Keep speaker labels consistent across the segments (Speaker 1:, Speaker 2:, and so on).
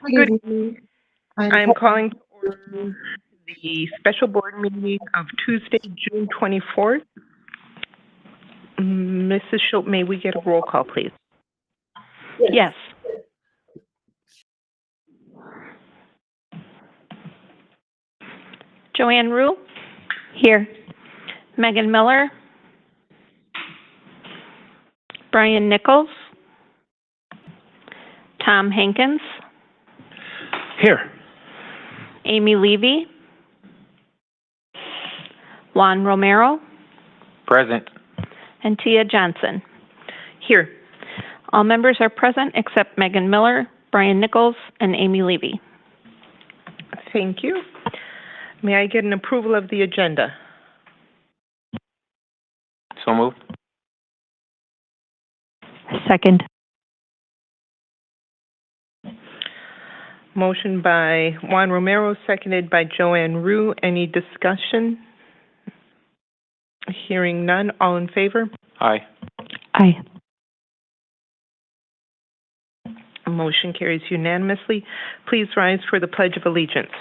Speaker 1: Good
Speaker 2: Good evening. I'm
Speaker 1: I'm
Speaker 2: calling
Speaker 1: calling to order the special board meeting of Tuesday, June 24th. Mrs. Schultz, may we get a roll call, please?
Speaker 3: Yes. Joanne Rue? Here. Megan Miller? Brian Nichols? Tom Hankins?
Speaker 4: Here.
Speaker 3: Amy Levy? Juan Romero?
Speaker 4: Present.
Speaker 3: And Tia Johnson.
Speaker 1: Here.
Speaker 3: All members are present except Megan Miller, Brian Nichols, and Amy Levy.
Speaker 1: Thank you. May I get an approval of the agenda?
Speaker 4: So moved.
Speaker 3: Second.
Speaker 1: Motion by Juan Romero, seconded by Joanne Rue. Any discussion? Hearing none. All in favor?
Speaker 4: Aye.
Speaker 3: Aye.
Speaker 1: Motion carries unanimously. Please rise for the Pledge of Allegiance.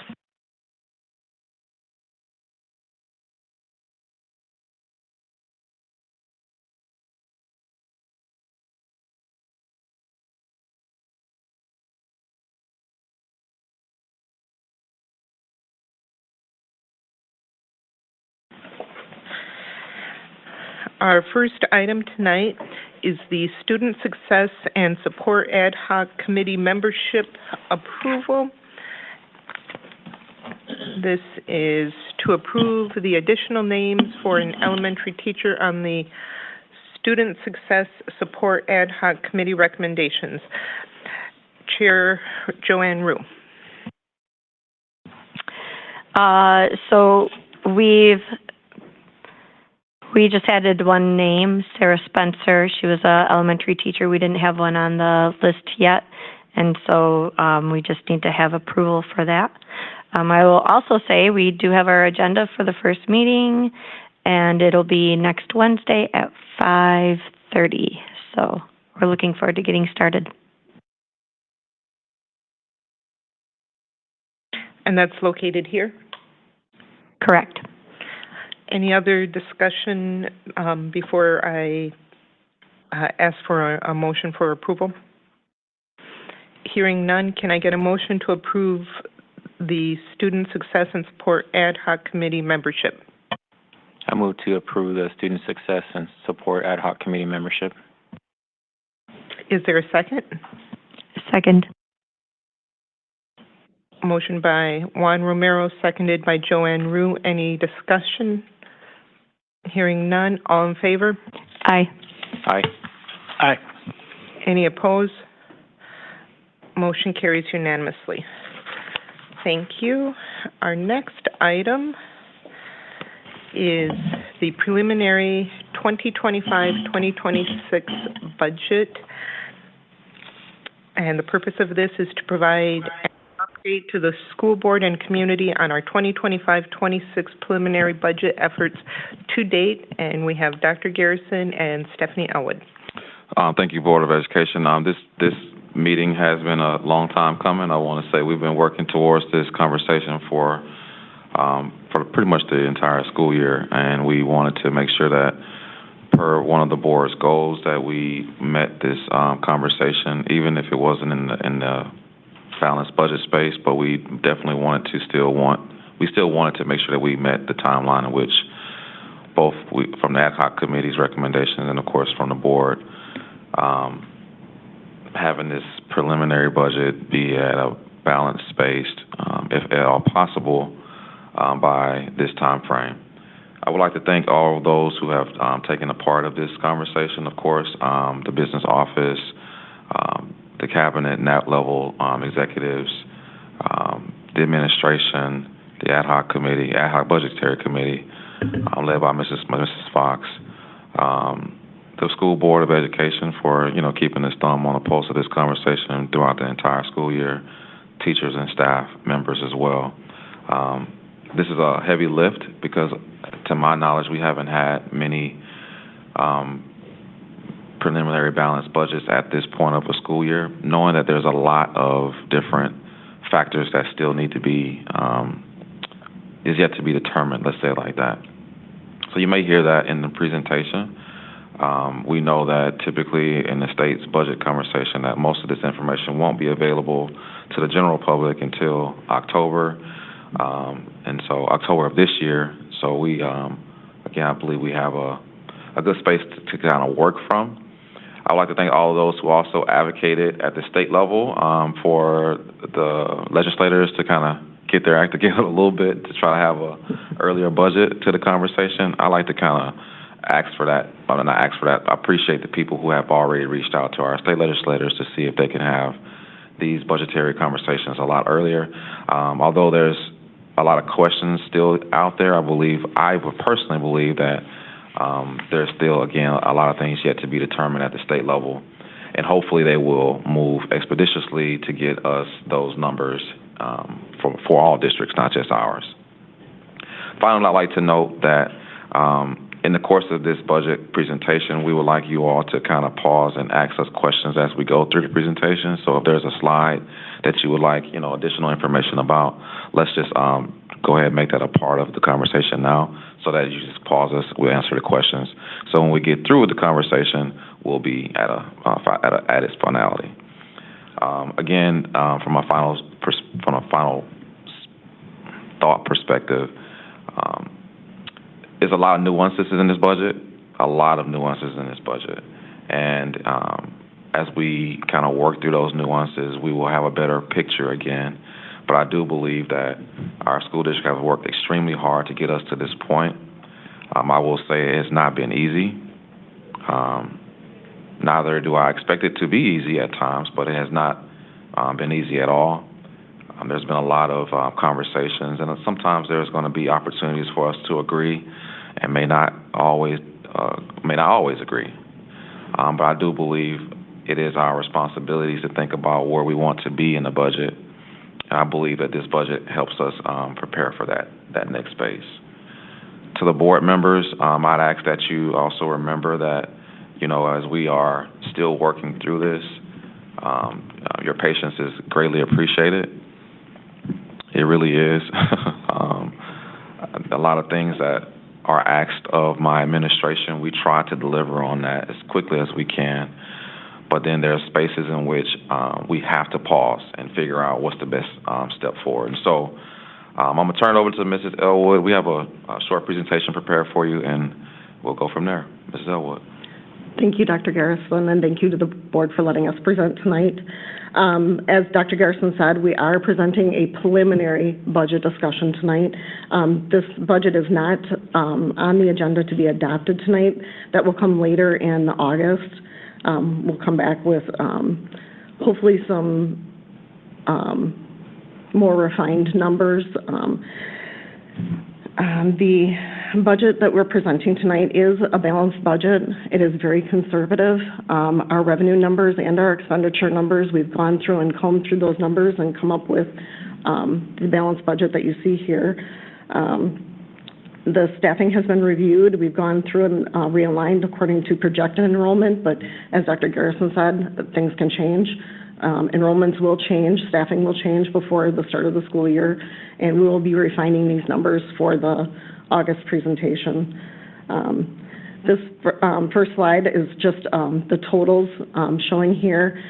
Speaker 1: Our first item tonight is the Student Success and Support Ad Hoc Committee membership approval. This is to approve the additional names for an elementary teacher on the Student Success Support Ad Hoc Committee recommendations. Chair Joanne Rue.
Speaker 3: So we just added one name, Sarah Spencer. She was a elementary teacher. We didn't have one on the list yet, and so we just need to have approval for that. I will also say we do have our agenda for the first meeting, and it'll be next Wednesday at 5:30. So we're looking forward to getting started.
Speaker 1: And that's located here?
Speaker 3: Correct.
Speaker 1: Any other discussion before I ask for a motion for approval? Hearing none, can I get a motion to approve the Student Success and Support Ad Hoc Committee membership?
Speaker 4: I move to approve the Student Success and Support Ad Hoc Committee membership.
Speaker 1: Is there a second?
Speaker 3: Second.
Speaker 1: Motion by Juan Romero, seconded by Joanne Rue. Any discussion? Hearing none, all in favor?
Speaker 3: Aye.
Speaker 4: Aye. Aye.
Speaker 1: Any opposed? Motion carries unanimously. Thank you. Our next item is the preliminary 2025-2026 budget. And the purpose of this is to provide an update to the school board and community on our 2025-26 preliminary budget efforts to date. And we have Dr. Garrison and Stephanie Elwood.
Speaker 5: Thank you, Board of Education. This meeting has been a long time coming. I want to say we've been working towards this conversation for pretty much the entire school year, and we wanted to make sure that per one of the board's goals that we met this conversation, even if it wasn't in the balanced budget space, but we definitely we still wanted to make sure that we met the timeline in which both from the ad hoc committee's recommendations and of course from the board, having this preliminary budget be at a balanced spaced, if at all possible, by this time frame. I would like to thank all of those who have taken a part of this conversation, of course, the business office, the cabinet and that level executives, the administration, the ad hoc committee, ad hoc budgetary committee, led by Mrs. Fox, the school board of education for keeping its thumb on the pulse of this conversation throughout the entire school year, teachers and staff members as well. This is a heavy lift because, to my knowledge, we haven't had many preliminary balanced budgets at this point of a school year, knowing that there's a lot of different factors that still need to be, is yet to be determined, let's say it like that. So you may hear that in the presentation. We know that typically in the state's budget conversation that most of this information won't be available to the general public until October, and so October of this year. So we, again, I believe we have a good space to kind of work from. I would like to thank all of those who also advocated at the state level for the legislators to kind of get their act together a little bit to try to have a earlier budget to the conversation. I like to kind of ask for that. Not ask for that. I appreciate the people who have already reached out to our state legislators to see if they can have these budgetary conversations a lot earlier. Although there's a lot of questions still out there, I would personally believe that there's still, again, a lot of things yet to be determined at the state level, and hopefully they will move expeditiously to get us those numbers for all districts, not just ours. Finally, I'd like to note that in the course of this budget presentation, we would like you all to kind of pause and ask us questions as we go through the presentation. So if there's a slide that you would like, additional information about, let's just go ahead and make that a part of the conversation now, so that you just pause us, we'll answer the questions. So when we get through with the conversation, we'll be at its finality. Again, from a final thought perspective, there's a lot of nuances in this budget, and as we kind of work through those nuances, we will have a better picture again. But I do believe that our school district has worked extremely hard to get us to this point. I will say it's not been easy. Neither do I expect it to be easy at times, but it has not been easy at all. There's been a lot of conversations, and sometimes there's going to be opportunities for us to agree, and may not always agree. But I do believe it is our responsibility to think about where we want to be in the budget. And I believe that this budget helps us prepare for that next phase. To the board members, I'd ask that you also remember that, as we are still working through this, your patience is greatly appreciated. It really is. A lot of things that are asked of my administration, we try to deliver on that as quickly as we can. But then there are spaces in which we have to pause and figure out what's the best step forward. And so I'm going to turn it over to Mrs. Elwood. We have a short presentation prepared for you, and we'll go from there. Mrs. Elwood.
Speaker 2: Thank you, Dr. Garrison, and thank you to the board for letting us present tonight. As Dr. Garrison said, we are presenting a preliminary budget discussion tonight. This budget is not on the agenda to be adopted tonight. That will come later in August. We'll come back with hopefully some more refined numbers. The budget that we're presenting tonight is a balanced budget. It is very conservative. Our revenue numbers and our expenditure numbers, we've gone through and combed through those numbers and come up with the balanced budget that you see here. The staffing has been reviewed. We've gone through and realigned according to projected enrollment, but as Dr. Garrison said, things can change. Enrollments will change, staffing will change before the start of the school year, and we will be refining these numbers for the August presentation. This first slide is just the totals showing here.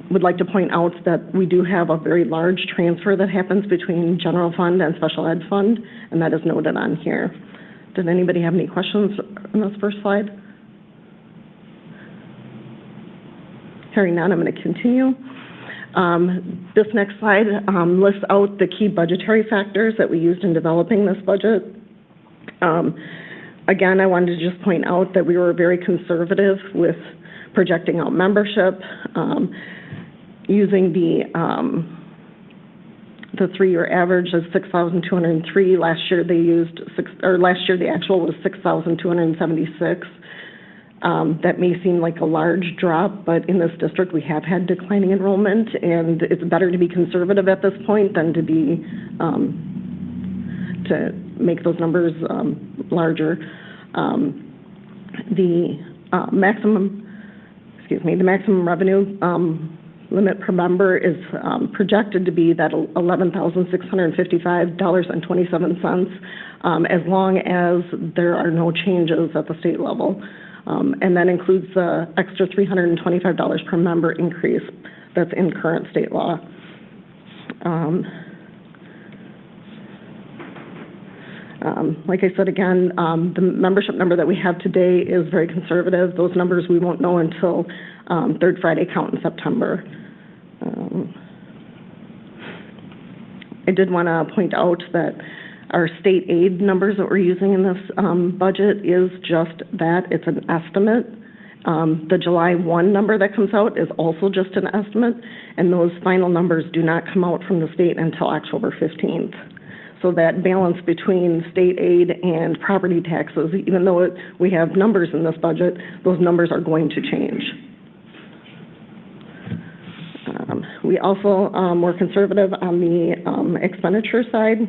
Speaker 2: Would like to point out that we do have a very large transfer that happens between general fund and special ed fund, and that is noted on here. Did anybody have any questions on this first slide? Hearing none, I'm going to continue. This next slide lists out the key budgetary factors that we used in developing this budget. Again, I wanted to just point out that we were very conservative with projecting out membership, using the 3-year average of 6,203. Last year they used last year the actual was 6,276. That may seem like a large drop, but in this district we have had declining enrollment, and it's better to be conservative at this point than to be to make those numbers larger. The maximum revenue limit per member is projected to be that $11,655.27, as long as there are no changes at the state level. And that includes the extra $325 per member increase that's in current state law. Like I said, again, the membership number that we have today is very conservative. Those numbers we won't know until third Friday count in September. I did want to point out that our state aid numbers that we're using in this budget is just that. It's an estimate. The July 1 number that comes out is also just an estimate, and those final numbers do not come out from the state until October 15th. So that balance between state aid and property taxes, even though we have numbers in this budget, those numbers are going to change. We also were conservative on the expenditure side.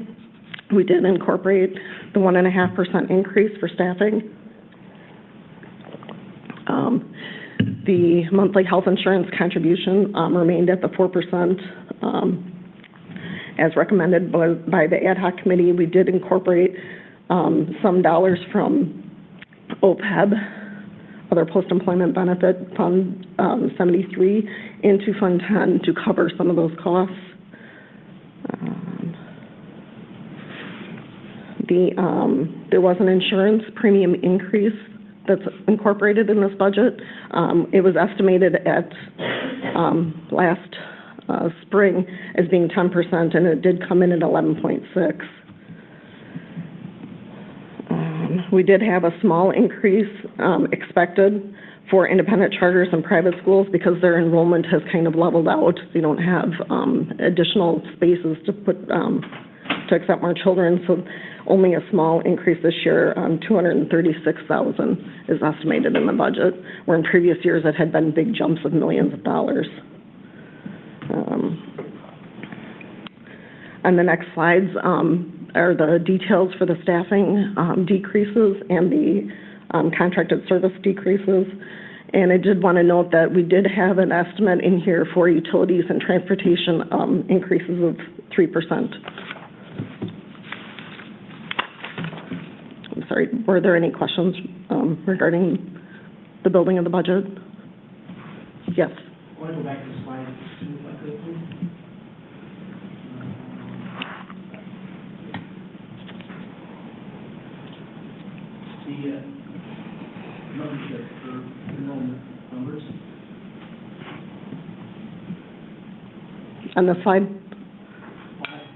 Speaker 2: We did incorporate the 1.5% increase for staffing. The monthly health insurance contribution remained at the 4%. As recommended by the ad hoc committee. We did incorporate some dollars from OPEB, other post-employment benefit, Fund 73, into Fund 10 to cover some of those costs. There was an insurance premium increase that's incorporated in this budget. It was estimated at last spring as being 10%, and it did come in at 11.6. We did have a small increase expected for independent charters and private schools because their enrollment has kind of leveled out. They don't have additional spaces to put to accept more children, so only a small increase this year. $236,000 is estimated in the budget, where in previous years it had been big jumps of millions of dollars. On the next slides are the details for the staffing decreases and the contracted service decreases. And I did want to note that we did have an estimate in here for utilities and transportation increases of 3%. I'm sorry, were there any questions regarding the building of the budget? Yes.
Speaker 6: I want to go back to slide 2, if I could, please. The membership for enrollment numbers.
Speaker 2: On the slide?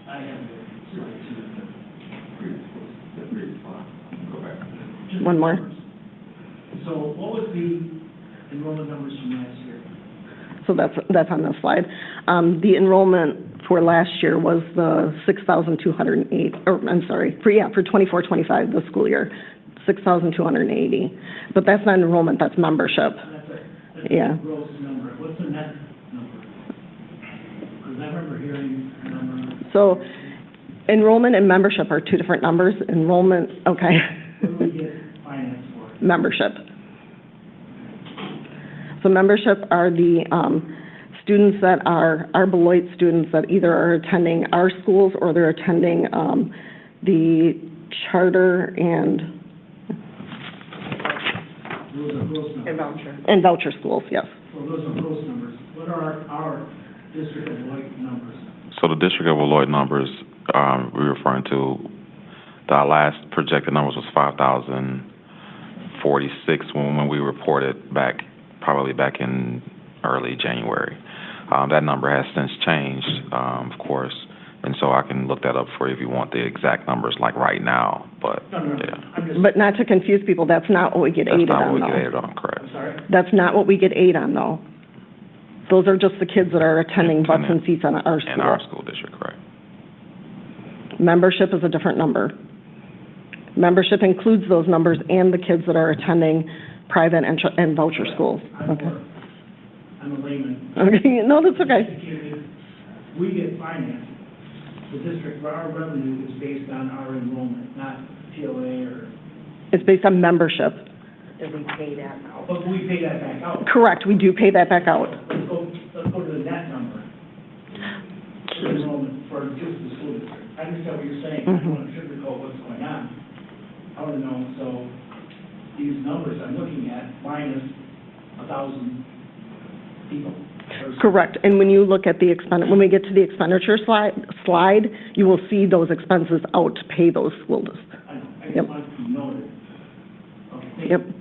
Speaker 6: I have slide 2. Go back.
Speaker 2: One more.
Speaker 6: So what was the enrollment numbers from last year?
Speaker 2: So that's on this slide. The enrollment for last year was the 6,208, or I'm sorry, for 24-25, the school year, 6,280. But that's not enrollment, that's membership.
Speaker 6: That's
Speaker 2: Yeah.
Speaker 6: a gross number. What's the net number? Because I remember hearing a number.
Speaker 2: So enrollment and membership are two different numbers. Enrollment, okay.
Speaker 6: What do we get financed for?
Speaker 2: Membership. So membership are the students that are Beloit students that either are attending our schools or they're attending the charter and
Speaker 6: Those are gross numbers.
Speaker 2: and voucher schools, yes.
Speaker 6: So those are gross numbers. What are our District of Beloit numbers?
Speaker 5: So the District of Beloit numbers, we're referring to, the last projected numbers was 5,046 when we reported back, probably back in early January. That number has since changed, of course, and so I can look that up for you if you want the exact numbers, like right now, but,
Speaker 6: No.
Speaker 5: yeah.
Speaker 6: I'm just,
Speaker 2: But not to confuse people, that's not what we get
Speaker 5: That's
Speaker 2: aided
Speaker 5: not
Speaker 2: on,
Speaker 5: what we
Speaker 2: though.
Speaker 5: get aided on, correct.
Speaker 6: I'm sorry?
Speaker 2: That's not what we get aid on, though. Those are just the kids that are attending butts and seats in our school.
Speaker 5: In our school district, correct.
Speaker 2: Membership is a different number. Membership includes those numbers and the kids that are attending private and voucher schools. Okay.
Speaker 6: I'm a layman.
Speaker 2: Okay, no, that's okay.
Speaker 6: We get financed. The district, our revenue is based on our enrollment, not PLA or,
Speaker 2: It's based on membership.
Speaker 6: but we pay that back out.
Speaker 2: Correct, we do pay that back out.
Speaker 6: Let's go to the net want to know, so these numbers I'm looking at, minus 1,000 people.
Speaker 2: Correct, and when you look at the when we get to the expenditure slide, you will see those expenses out to pay those schools.
Speaker 6: I know, I
Speaker 2: Yep.
Speaker 6: just want to know that. Okay, thank
Speaker 2: Yep.
Speaker 6: you.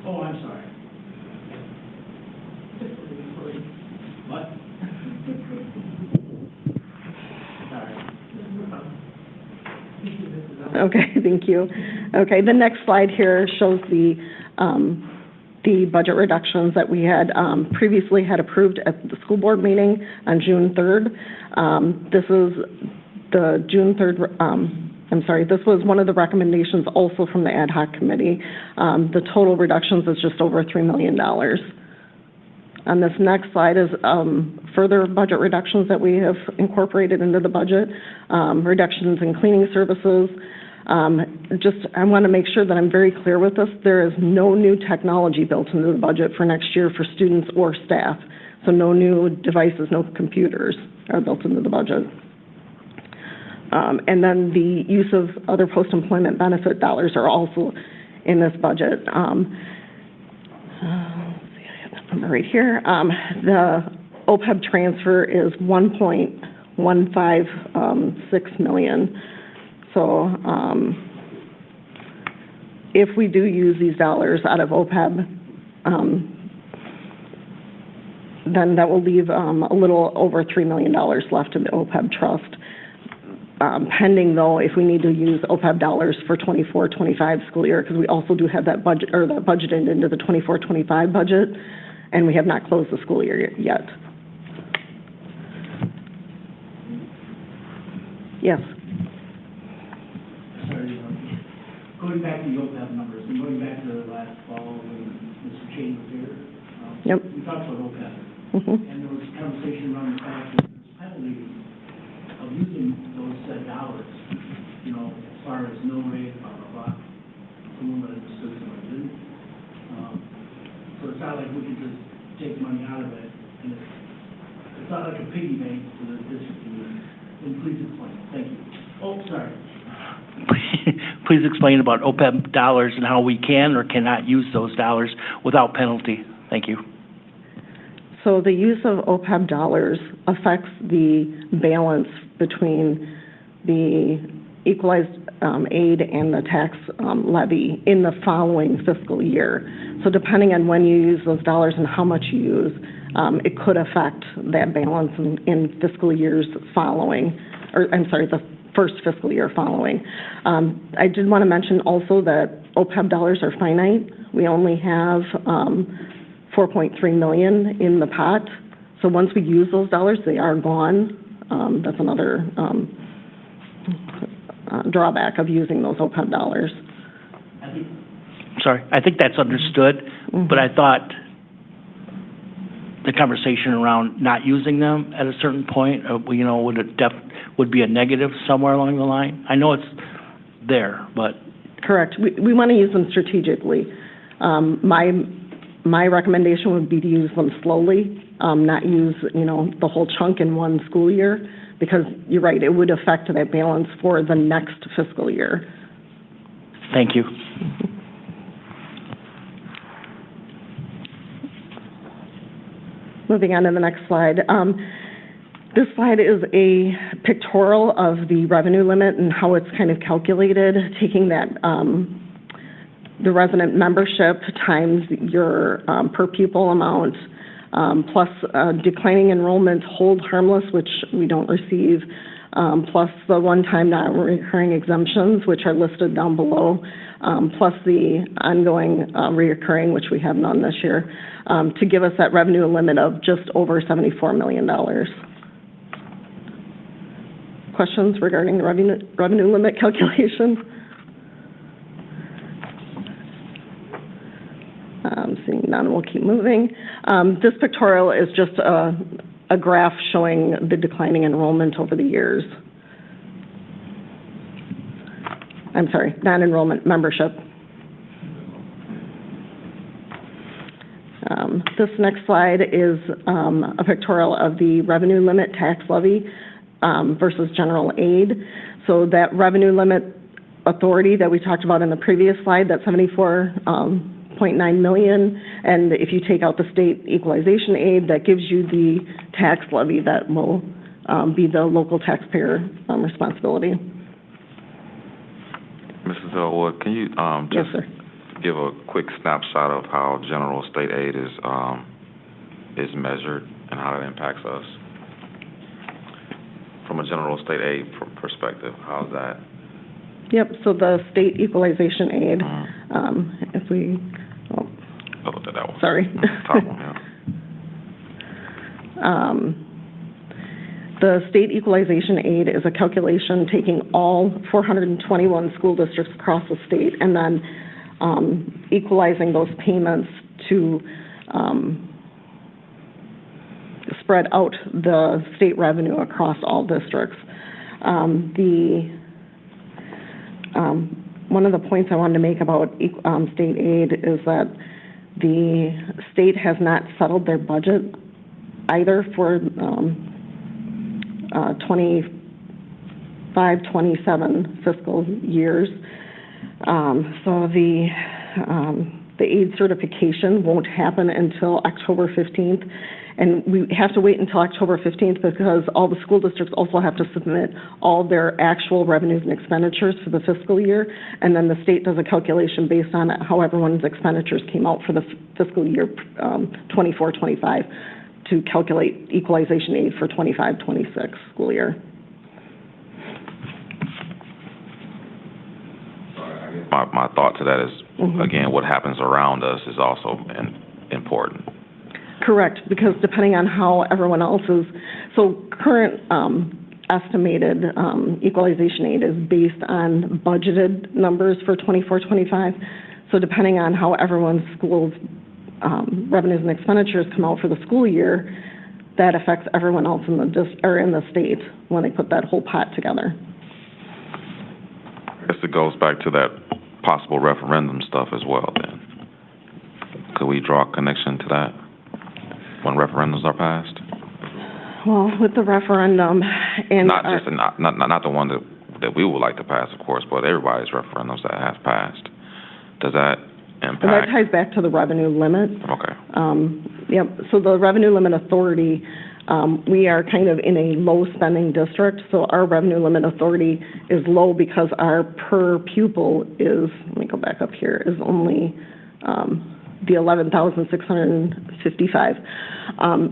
Speaker 6: Oh, I'm sorry. What? Sorry.
Speaker 2: Okay, thank you. Okay, the next slide here shows the budget reductions that we had previously had approved at the school board meeting on June 3rd. This is the June 3rd, this was one of the recommendations also from the ad hoc committee. The total reductions is just over $3 million. On this next slide is further budget reductions that we have incorporated into the budget, reductions in cleaning services. I want to make sure that I'm very clear with this. There is no new technology built into the budget for next year for students or staff. So no new devices, no computers are built into the budget. And then the use of other post-employment benefit dollars are also in this budget. Let's see, I have that number right here. The OPEB transfer is $1.156 million. So if we do use these dollars out of OPEB, then that will leave a little over $3 million left in the OPEB trust. Pending, though, if we need to use OPEB dollars for 24-25 school year, because we also do have that budget, or that budgeted into the 24-25 budget, and we have not closed the school year yet. Yes.
Speaker 6: Sorry, going back to the OPEB numbers, and going back to last fall when Mr. Chain was here,
Speaker 2: Yep.
Speaker 6: we talked about OPEB, and there was conversation around the fact that there's penalties of using those dollars, you know, as far as mill rate, blah, blah, blah. Someone that understood, someone didn't. So it's not like we could just take money out of it, and it's not like a piggy bank for the district. And please explain. Thank you. Oh, sorry.
Speaker 7: Please explain about OPEB dollars and how we can or cannot use those dollars without penalty. Thank you.
Speaker 2: So the use of OPEB dollars affects the balance between the equalized aid and the tax levy in the following fiscal year. So depending on when you use those dollars and how much you use, it could affect that balance in fiscal years following, or I'm sorry, the first fiscal year following. I did want to mention also that OPEB dollars are finite. We only have $4.3 million in the pot. So once we use those dollars, they are gone. That's another drawback of using those OPEB dollars.
Speaker 7: I think that's understood, but I thought the conversation around not using them at a certain point, you know, would be a negative somewhere along the line. I know it's there, but
Speaker 2: correct. We want to use them strategically. My recommendation would be to use them slowly, not use, you know, the whole chunk in one school year, because you're right, it would affect that balance for the next fiscal year.
Speaker 7: Thank you.
Speaker 2: Moving on to the next slide. This slide is a pictorial of the revenue limit and how it's kind of calculated, taking that the resident membership times your per pupil amount, plus declining enrollment hold harmless, which we don't receive, plus the one-time non-recurring exemptions, which are listed down below, plus the ongoing reoccurring, which we have none this year, to give us that revenue limit of just over $74 million. Questions regarding the revenue limit calculation? Seeing none, we'll keep moving. This pictorial is just a graph showing the declining enrollment over the years. I'm sorry, non-enrollment membership. This next slide is a pictorial of the revenue limit tax levy versus general aid. So that revenue limit authority that we talked about in the previous slide, that 74.9 million, and if you take out the state equalization aid, that gives you the tax levy that will be the local taxpayer responsibility.
Speaker 5: Mrs. Elwood, can you
Speaker 2: Yes,
Speaker 5: just
Speaker 2: sir.
Speaker 5: give a quick snapshot of how general state aid is measured and how it impacts us? From a general state aid perspective, how's that?
Speaker 2: Yep, so the state equalization aid, if we, oh,
Speaker 5: Oh, that one.
Speaker 2: sorry.
Speaker 5: Top one, yeah.
Speaker 2: The state equalization aid is a calculation taking all 421 school districts across the state and then equalizing those payments to spread out the state revenue across all districts. One of the points I wanted to make about state aid is that the state has not settled their budget either for 25-27 fiscal years. So the aid certification won't happen until October 15th. And we have to wait until October 15th because all the school districts also have to submit all their actual revenues and expenditures for the fiscal year. And then the state does a calculation based on how everyone's expenditures came out for the fiscal year 24-25 to calculate equalization aid for 25-26 school year.
Speaker 5: My thought to that is, again, what happens around us is also important.
Speaker 2: Correct, because depending on how everyone else is, so current estimated equalization aid is based on budgeted numbers for 24-25. So depending on how everyone's school's revenues and expenditures come out for the school year, that affects everyone else in the state when they put that whole pot together.
Speaker 5: I guess it goes back to that possible referendum stuff as well then. Could we draw a connection to that when referendums are passed?
Speaker 2: Well, with the referendum and
Speaker 5: not the one that we would like to pass, of course, but everybody's referendums that has passed. Does that impact?
Speaker 2: And that ties back to the revenue limit.
Speaker 5: Okay.
Speaker 2: Yep. So the revenue limit authority, we are kind of in a low spending district. So our revenue limit authority is low because our per pupil is, let me go back up here, is only the 11,655.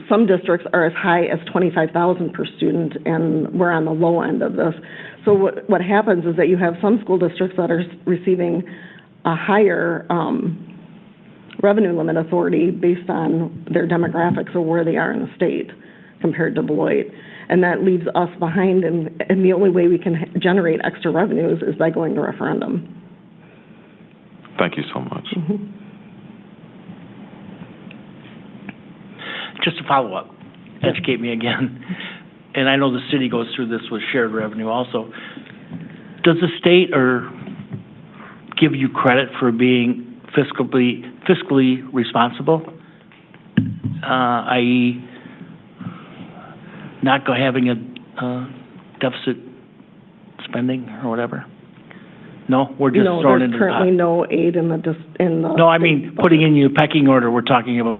Speaker 2: Some districts are as high as 25,000 per student, and we're on the low end of this. So what happens is that you have some school districts that are receiving a higher revenue limit authority based on their demographics or where they are in the state compared to Beloit. And that leaves us behind, and the only way we can generate extra revenues is by going to referendum.
Speaker 5: Thank you so much.
Speaker 7: Just to follow up, educate me again, and I know the city goes through this with shared revenue also. Does the state give you credit for being fiscally responsible, i.e., not having a deficit spending or whatever? No, we're just throwing into the pot.
Speaker 2: No, there's currently no aid in the
Speaker 7: No, I mean, putting in your pecking order, we're talking about.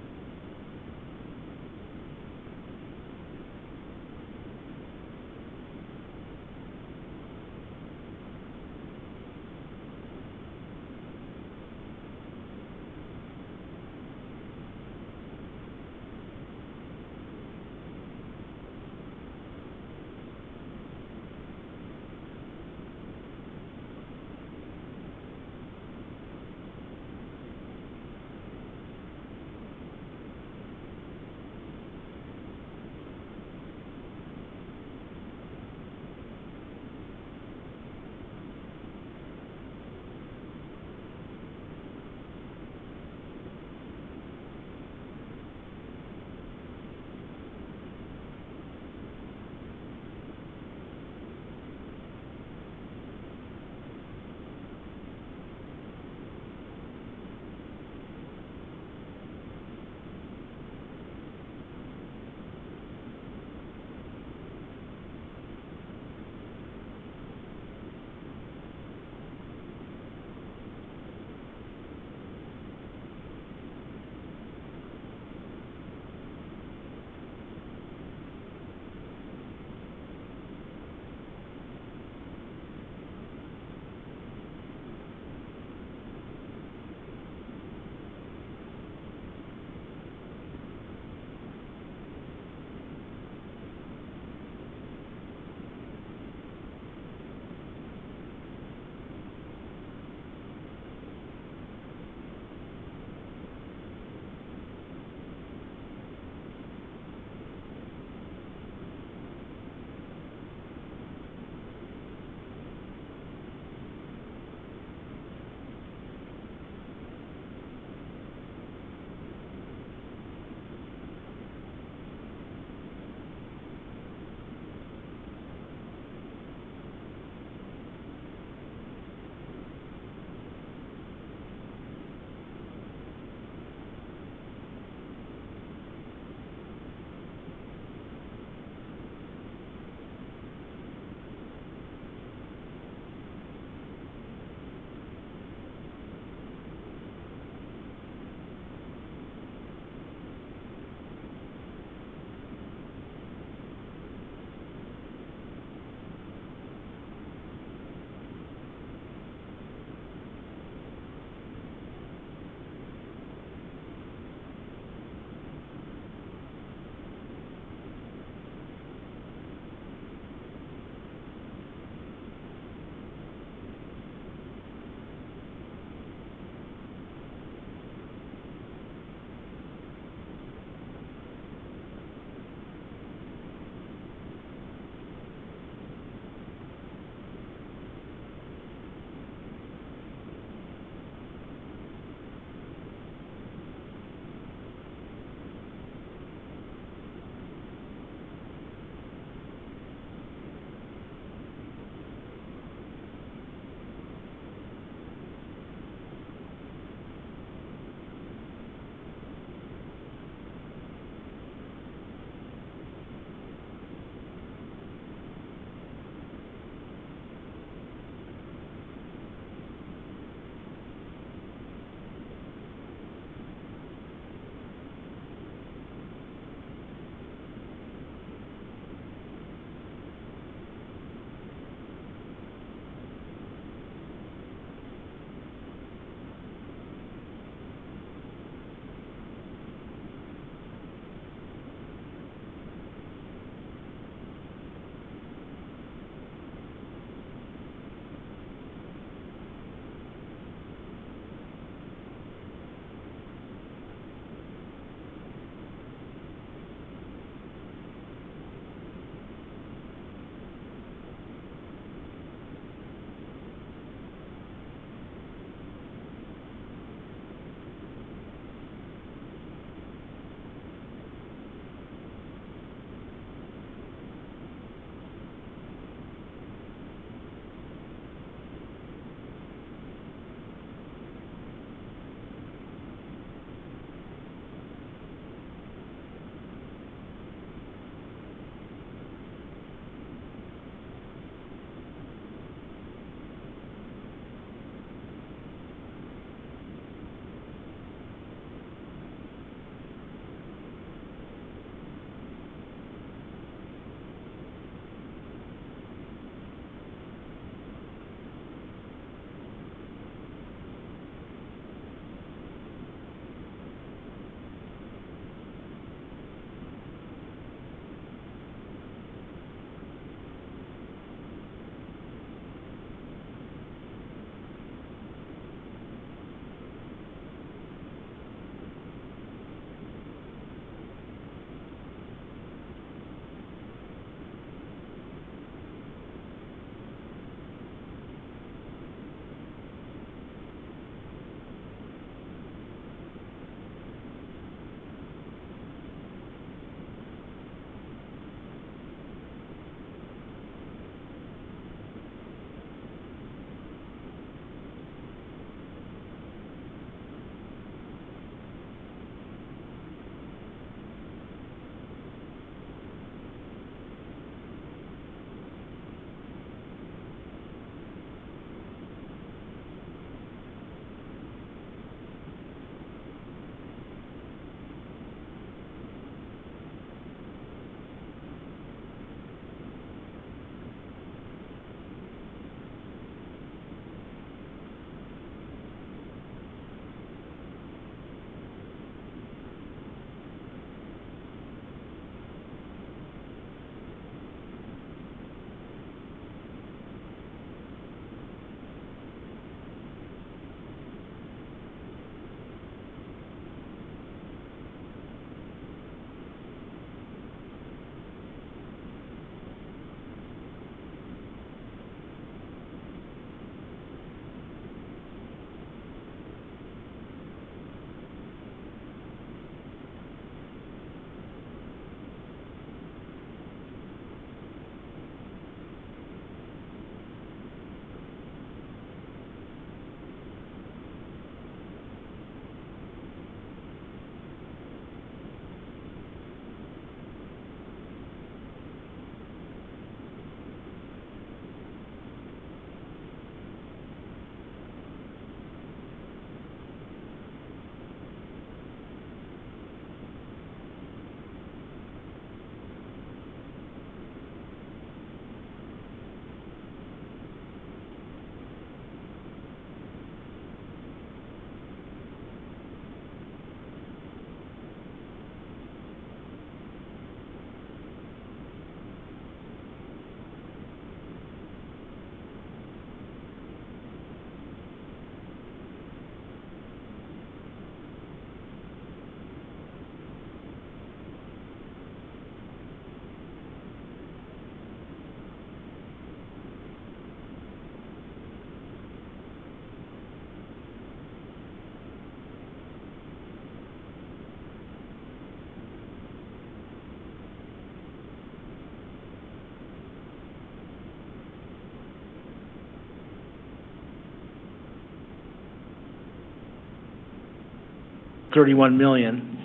Speaker 7: 31 million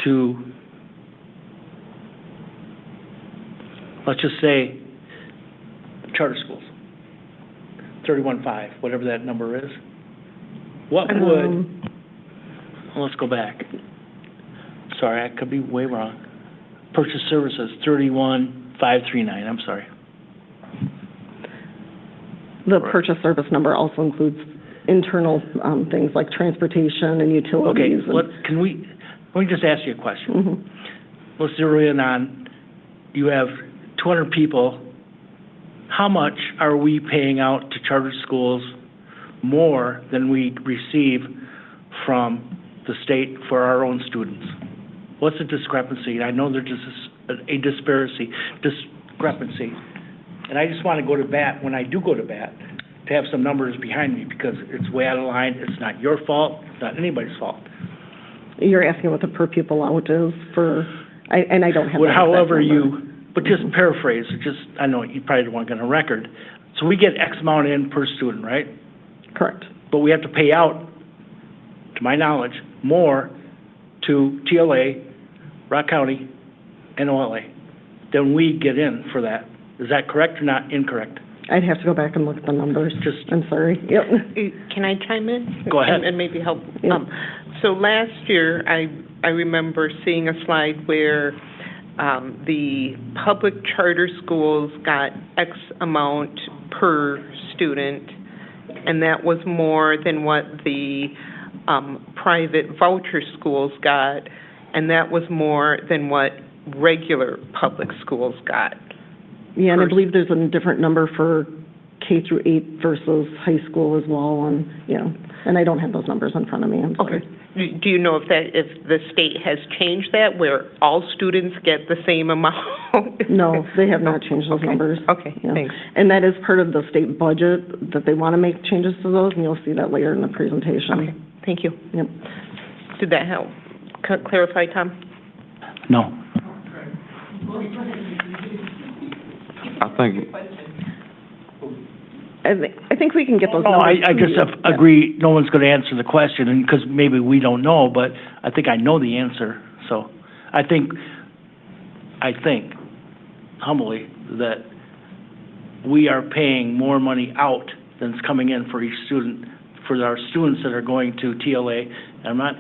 Speaker 7: to, let's just say, charter schools, 31.5, whatever that number is, what would, let's go back. Sorry, I could be way wrong. Purchase services, 31,539, I'm sorry.
Speaker 2: The purchase service number also includes internal, things like transportation and
Speaker 7: Okay,
Speaker 2: utilities.
Speaker 7: let me just ask you a question.
Speaker 2: Mhm.
Speaker 7: Let's zero in on, you have 200 people. How much are we paying out to charter schools more than we receive from the state for our own students? What's the discrepancy? I know there's just a discrepancy. And I just want to go to bat, when I do go to bat, to have some numbers behind me, because it's way out of line. It's not your fault. It's not anybody's fault.
Speaker 2: You're asking what the per pupil out is for, and I don't have that exact
Speaker 7: However
Speaker 2: number.
Speaker 7: but just paraphrase, I know you probably don't want to get on record. So we get X amount in per student, right?
Speaker 2: Correct.
Speaker 7: But we have to pay out, to my knowledge, more to TLA, Rock County, and OLA than we get in for that. Is that correct or not incorrect?
Speaker 2: I'd have to go back and look at the numbers. I'm sorry. Yep.
Speaker 1: Can I chime in?
Speaker 7: Go ahead.
Speaker 1: And maybe help?
Speaker 2: Yeah.
Speaker 1: So last year, I remember seeing a slide where the public charter schools got X amount per student, and that was more than what the private voucher schools got, and that was more than what regular public schools got.
Speaker 2: Yeah, and I believe there's a different number for K through 8 versus high school as well, and, and I don't have those numbers in front of me, I'm sorry.
Speaker 1: Okay. Do you know if the state has changed that, where all students get the same amount?
Speaker 2: No, they have not changed those numbers.
Speaker 1: Okay,
Speaker 2: Yeah.
Speaker 1: thanks.
Speaker 2: And that is part of the state budget, that they want to make changes to those, and you'll see that later in the presentation.
Speaker 1: Okay, thank you.
Speaker 2: Yep.
Speaker 1: Did that help clarify, Tom?
Speaker 7: No.
Speaker 2: I think we can get those
Speaker 7: No,
Speaker 2: numbers.
Speaker 7: I
Speaker 2: to
Speaker 7: just
Speaker 2: you. Yeah.
Speaker 7: agree, no one's going to answer the question, and because maybe we don't know, but I think I know the answer. So I think humbly that we are paying more money out than is coming in for each student, for our students that are going to TLA. And I'm not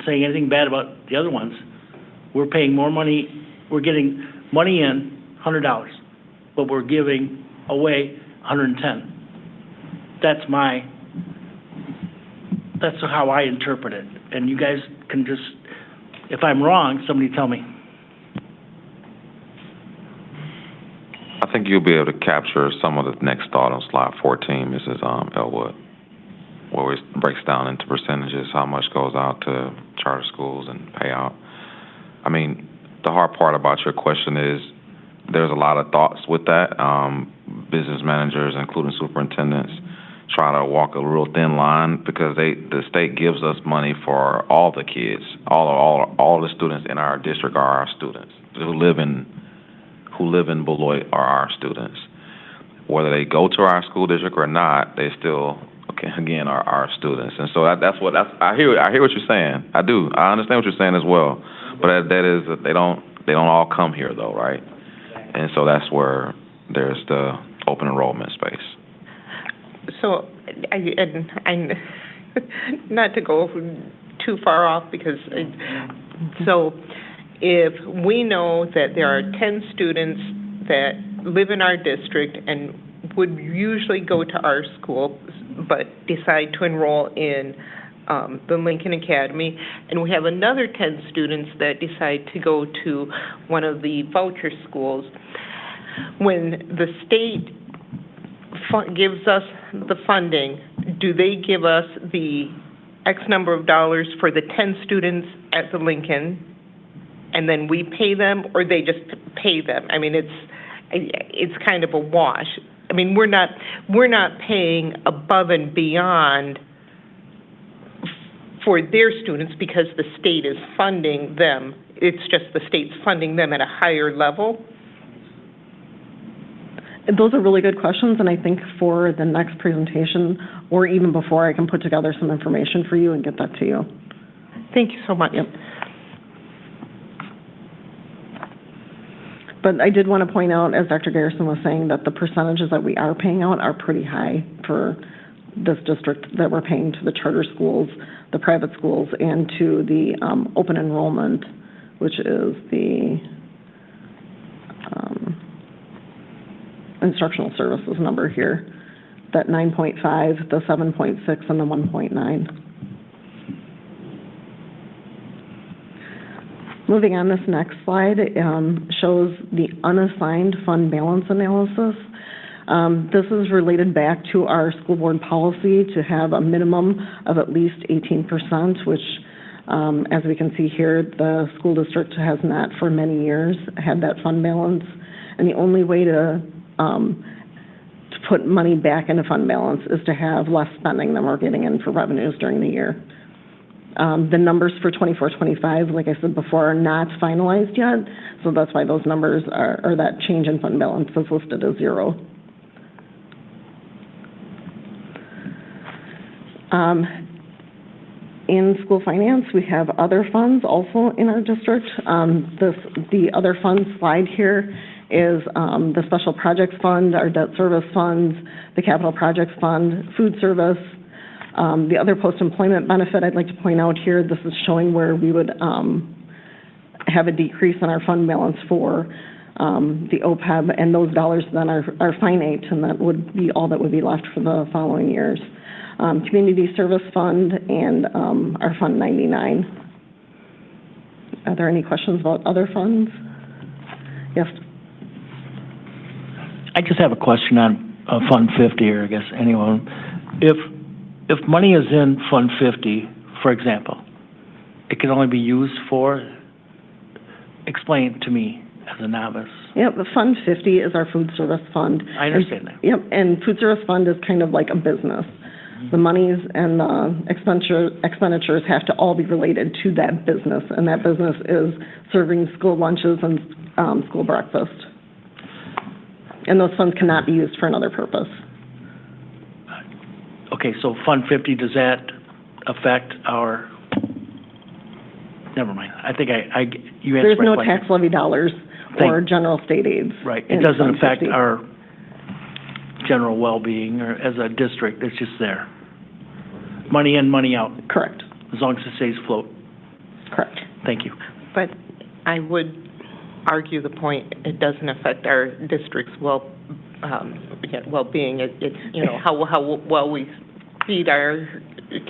Speaker 7: saying anything bad about the other ones. We're paying more money, we're getting money in, $100, but we're giving away $110. That's how I interpret it. And you guys can just, if I'm wrong, somebody tell me.
Speaker 5: I think you'll be able to capture some of the next thought on slide 14, Mrs. Elwood, where it breaks down into percentages, how much goes out to charter schools and payout. I mean, the hard part about your question is there's a lot of thoughts with that. Business managers, including superintendents, try to walk a real thin line, because the state gives us money for all the kids. All the students in our district are our students. Who live in Beloit are our students. Whether they go to our school district or not, they still, again, are our students. And so I hear what you're saying. I do. I understand what you're saying as well. But that is, they don't all come here though, right? And so that's where there's the open enrollment space.
Speaker 1: So, I not to go too far off, because, so if we know that there are 10 students that live in our district and would usually go to our school, but decide to enroll in the Lincoln Academy, and we have another 10 students that decide to go to one of the voucher schools, when the state gives us the funding, do they give us the X number of dollars for the 10 students at the Lincoln, and then we pay them, or they just pay them? I mean, it's kind of a wash. I mean, we're not paying above and beyond for their students because the state is funding them. It's just the state's funding them at a higher level.
Speaker 2: Those are really good questions, and I think for the next presentation, or even before, I can put together some information for you and get that to you.
Speaker 1: Thank you so much.
Speaker 2: Yep. But I did want to point out, as Dr. Garrison was saying, that the percentages that we are paying out are pretty high for this district, that we're paying to the charter schools, the private schools, and to the open enrollment, which is the instructional services number here, that 9.5, the 7.6, and the 1.9. Moving on, this next slide shows the unassigned fund balance analysis. This is related back to our school board policy to have a minimum of at least 18%, which, as we can see here, the school district has not for many years had that fund balance. And the only way to put money back into fund balance is to have less spending than we're getting in for revenues during the year. The numbers for 24-25, like I said before, are not finalized yet, so that's why those numbers are, or that change in fund balance is listed as 0. In school finance, we have other funds also in our district. The other funds slide here is the special projects fund, our debt service funds, the capital projects fund, food service. The other post-employment benefit I'd like to point out here, this is showing where we would have a decrease in our fund balance for the OPEB, and those dollars then are finite, and that would be all that would be left for the following years. Community Service Fund and our Fund 99. Are there any questions about other funds? Yes.
Speaker 7: I just have a question on Fund 50, or I guess anyone. If money is in Fund 50, for example, it can only be used for, explain to me as a novice.
Speaker 2: Yep, the Fund 50 is our food service fund.
Speaker 7: I understand that.
Speaker 2: Yep, and food service fund is kind of like a business. The monies and the expenditures have to all be related to that business, and that business is serving school lunches and school breakfast. And those funds cannot be used for another purpose.
Speaker 7: Okay, so Fund 50, does that affect our, never mind. I think you answered
Speaker 2: There's
Speaker 7: my
Speaker 2: no
Speaker 7: question.
Speaker 2: tax levy dollars or general state aids.
Speaker 7: Right, it doesn't affect our general well-being or as a district, it's just there. Money in, money out.
Speaker 2: Correct.
Speaker 7: As long as it stays afloat.
Speaker 2: Correct.
Speaker 7: Thank you.
Speaker 1: But I would argue the point, it doesn't affect our district's well-being. It's, you know, how well we feed our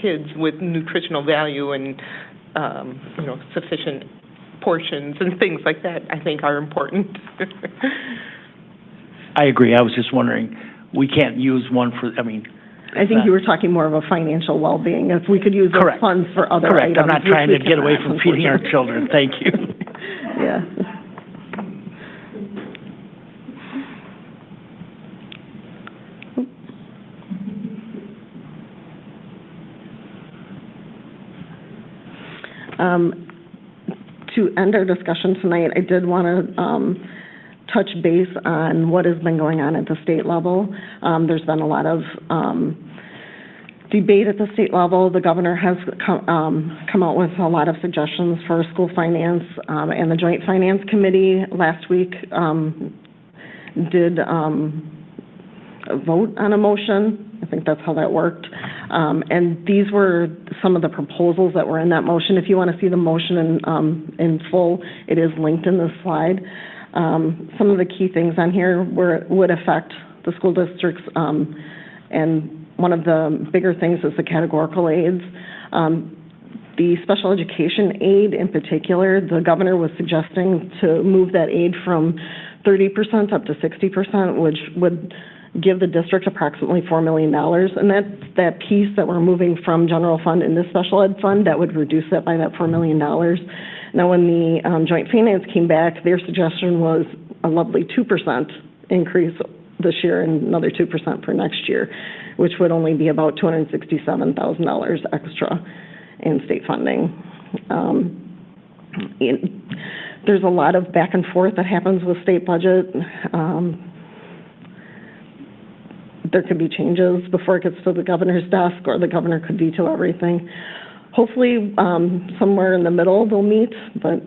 Speaker 1: kids with nutritional value and, you know, sufficient portions and things like that, I think are important.
Speaker 7: I agree. I was just wondering, we can't use one for, I mean.
Speaker 2: I think you were talking more of a financial well-being. If we could use those funds for other items.
Speaker 7: I'm not trying to get away from feeding our children. Thank you.
Speaker 2: Yeah. To end our discussion tonight, I did want to touch base on what has been going on at the state level. There's been a lot of debate at the state level. The governor has come out with a lot of suggestions for school finance, and the Joint Finance Committee last week did vote on a motion. I think that's how that worked. And these were some of the proposals that were in that motion. If you want to see the motion in full, it is linked in this slide. Some of the key things on here would affect the school districts, and one of the bigger things is the categorical aids. The special education aid in particular, the governor was suggesting to move that aid from 30% up to 60%, which would give the district approximately $4 million. And that piece that we're moving from general fund into special ed fund, that would reduce that by that $4 million. Now, when the Joint Finance came back, their suggestion was a lovely 2% increase this year and another 2% for next year, which would only be about $267,000 extra in state funding. There's a lot of back and forth that happens with state budget. There could be changes before it gets to the governor's desk, or the governor could veto everything. hopefully, somewhere in the middle they'll meet, but,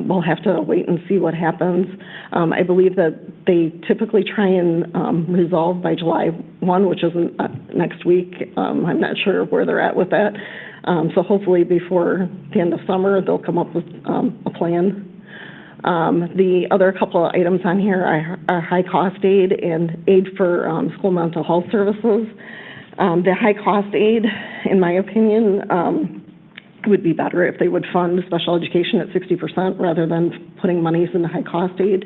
Speaker 2: we'll have to wait and see what happens. I believe that they typically try and, resolve by July 1, which isn't next week. I'm not sure where they're at with that. So hopefully before the end of summer, they'll come up with, a plan. The other couple of items on here are high-cost aid and aid for, school mental health services. The high-cost aid, in my opinion, would be better if they would fund special education at 60% rather than putting monies in the high-cost aid.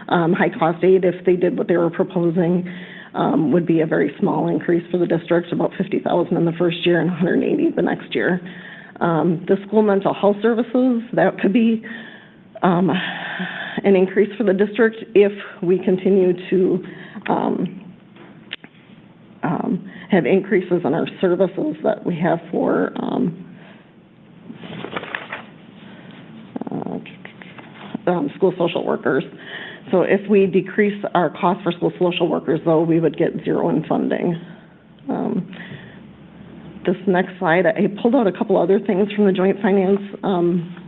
Speaker 2: High-cost aid, if they did what they were proposing, would be a very small increase for the district, about $50,000 in the first year and $180,000 the next year. The school mental health services, that could be an increase for the district if we continue to have increases in our services that we have for school social workers. So if we decrease our cost for school social workers, though, we would get zero in funding. This next slide, I pulled out a couple other things from the joint finance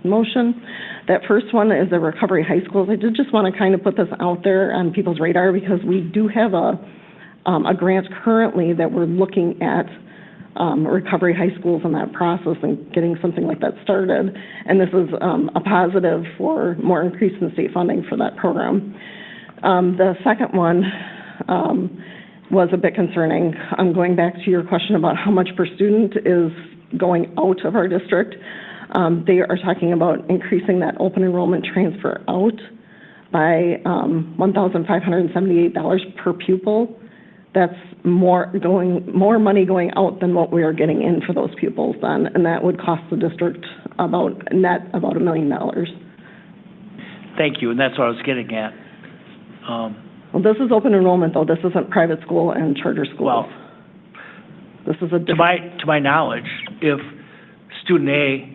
Speaker 2: motion. That first one is the recovery high schools. I did just want to kind of put this out there on people's radar because we do have a grant currently that we're looking at recovery high schools in that process and getting something like that started. And this is a positive for more increase in state funding for that program. The second one was a bit concerning. I'm going back to your question about how much per student is going out of our district. They are talking about increasing that open enrollment transfer out by $1,578 per pupil. That's more money going out than what we are getting in for those pupils then, and that would cost the district about $1 million.
Speaker 7: Thank you, and that's what I was getting at.
Speaker 2: Well, this is open enrollment, though. This isn't private school and charter schools.
Speaker 7: Well,
Speaker 2: this is a
Speaker 7: to my knowledge, if student A,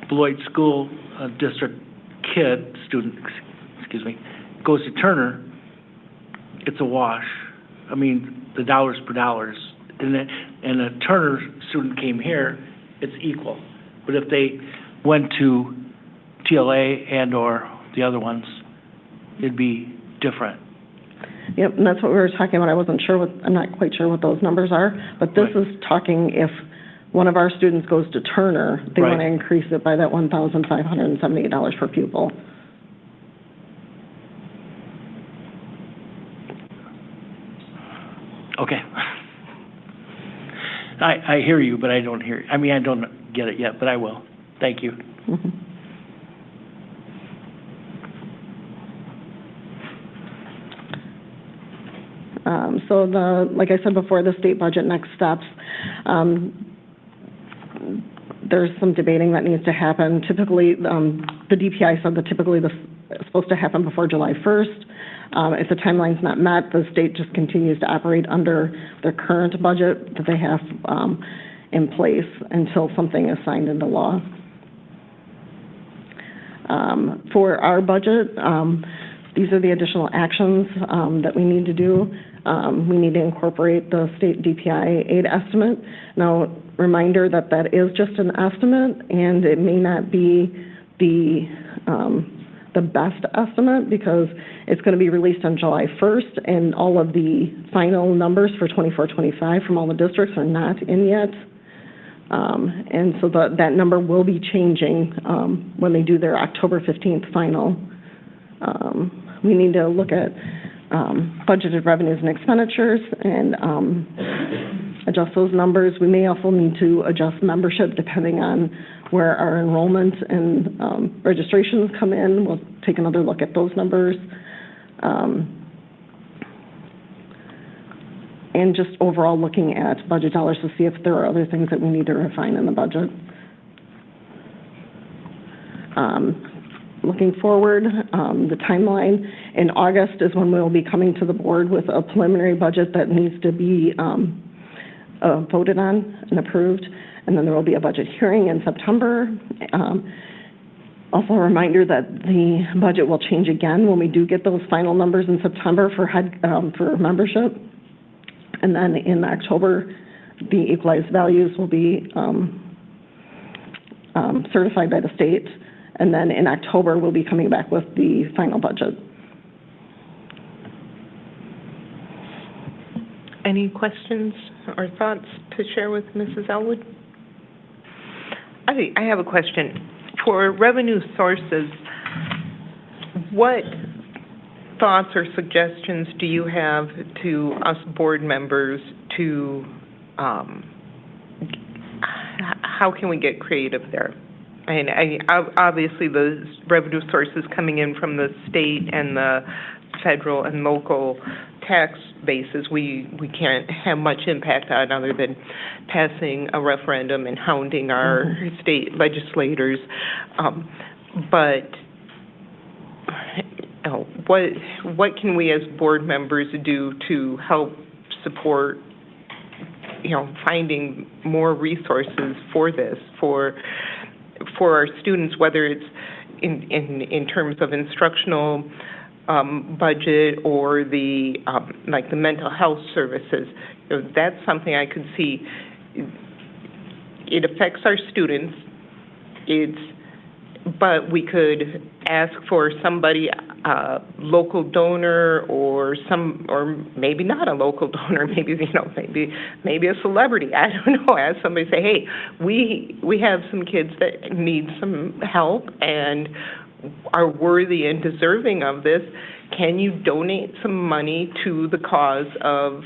Speaker 7: Beloit School District student, goes to Turner, it's a wash. I mean, the dollars per dollars, and a Turner student came here, it's equal. But if they went to TLA and or the other ones, it'd be different.
Speaker 2: Yep, and that's what we were talking about. I'm not quite sure what those numbers are, but this is talking if one of our students goes to Turner, they want to increase it by that $1,578 per pupil.
Speaker 7: Okay. I hear you, but I don't hear you. I mean, I don't get it yet, but I will. Thank you.
Speaker 2: Mm-hmm. So like I said before, the state budget next steps, there's some debating that needs to happen. Typically, the DPI said that typically this is supposed to happen before July 1st. If the timeline's not met, the state just continues to operate under their current budget that they have in place until something is signed into law. For our budget, these are the additional actions that we need to do. We need to incorporate the state DPI aid estimate. Now, reminder that that is just an estimate, and it may not be the best estimate because it's going to be released on July 1st, and all of the final numbers for 24-25 from all the districts are not in yet. And so that number will be changing when they do their October 15th final. We need to look at budgeted revenues and expenditures and adjust those numbers. We may also need to adjust membership depending on where our enrollment and registrations come in. We'll take another look at those numbers. And just overall looking at budget dollars to see if there are other things that we need to refine in the budget. Looking forward, the timeline in August is when we'll be coming to the board with a preliminary budget that needs to be voted on and approved, and then there will be a budget hearing in September. Also a reminder that the budget will change again when we do get those final numbers in September for membership. And then in October, the equalized values will be certified by the state, and then in October, we'll be coming back with the final budget.
Speaker 1: Any questions or thoughts to share with Mrs. Elwood? I have a question. For revenue sources, what thoughts or suggestions do you have to us board members to, how can we get creative there? And obviously, the revenue sources coming in from the state and the federal and local tax bases, we can't have much impact on other than passing a referendum and hounding our state legislators. But what can we as board members do to help support, finding more resources for this, for our students, whether it's in terms of instructional budget or the like the mental health services? That's something I could see. It affects our students. But we could ask for somebody, a local donor, or maybe not a local donor, maybe a celebrity. I don't know. Ask somebody, say, hey, we have some kids that need some help and are worthy and deserving of this. Can you donate some money to the cause of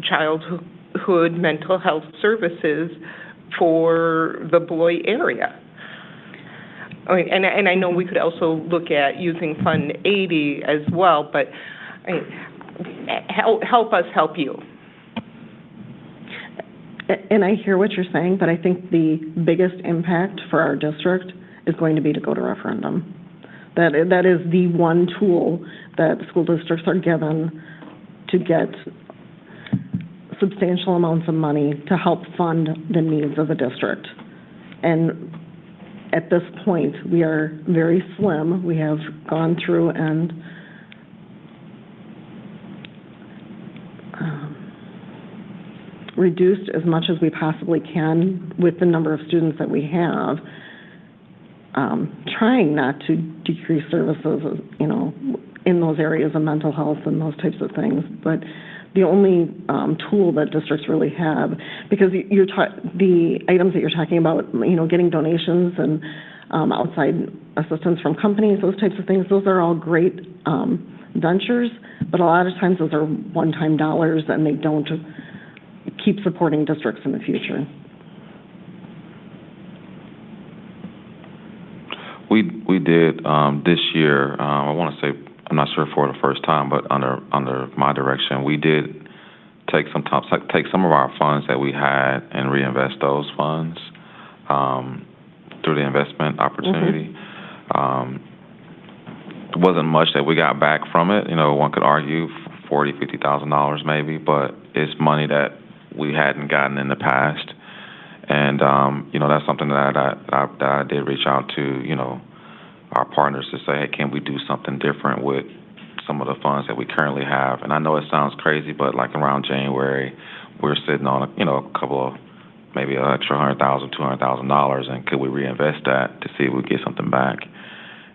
Speaker 1: childhood mental health services for the Beloit area? And I know we could also look at using Fund 80 as well, but help us help you.
Speaker 2: And I hear what you're saying, but I think the biggest impact for our district is going to be to go to referendum. That is the one tool that school districts are given to get substantial amounts of money to help fund the needs of the district. And at this point, we are very slim. We have gone through and reduced as much as we possibly can with the number of students that we have, trying not to decrease services, in those areas of mental health and those types of things. But the only tool that districts really have, because the items that you're talking about, getting donations and outside assistance from companies, those types of things, those are all great ventures, but a lot of times those are one-time dollars and they don't keep supporting districts in the future.
Speaker 5: We did this year, I want to say, I'm not sure for the first time, but under my direction, we did take some of our funds that we had and reinvest those funds through the investment opportunity. It wasn't much that we got back from it. One could argue $40,000, $50,000 maybe, but it's money that we hadn't gotten in the past. And that's something that I did reach out to our partners to say, hey, can we do something different with some of the funds that we currently have? And I know it sounds crazy, but like around January, we're sitting on a couple of maybe an extra $100,000, $200,000, and could we reinvest that to see if we get something back?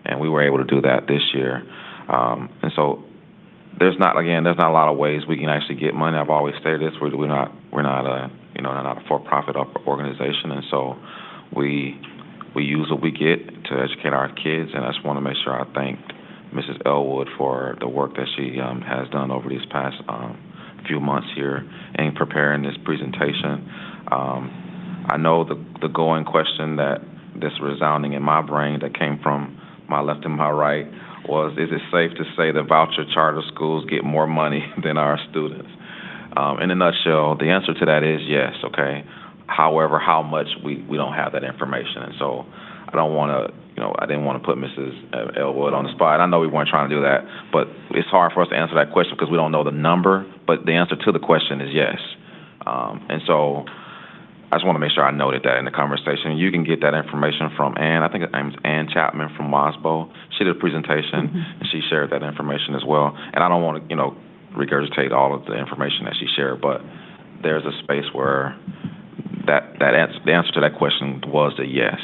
Speaker 5: And we were able to do that this year. And so there's not a lot of ways we can actually get money. I've always stated this: we're not a for-profit organization, and so we use what we get to educate our kids. And I just want to make sure I thank Mrs. Elwood for the work that she has done over these past few months here in preparing this presentation. I know the going question that's resounding in my brain that came from my left and my right was, is it safe to say that voucher charter schools get more money than our students? In a nutshell, the answer to that is yes, okay? However, how much, we don't have that information. And so I don't want to, I didn't want to put Mrs. Elwood on the spot. I know we weren't trying to do that, but it's hard for us to answer that question because we don't know the number, but the answer to the question is yes. And so I just want to make sure I noted that in the conversation. You can get that information from Ann. I think her name's Ann Chapman from WASBO. She did a presentation, and she shared that information as well. And I don't want to, regurgitate all of the information that she shared, but there's a space where the answer to that question was a yes.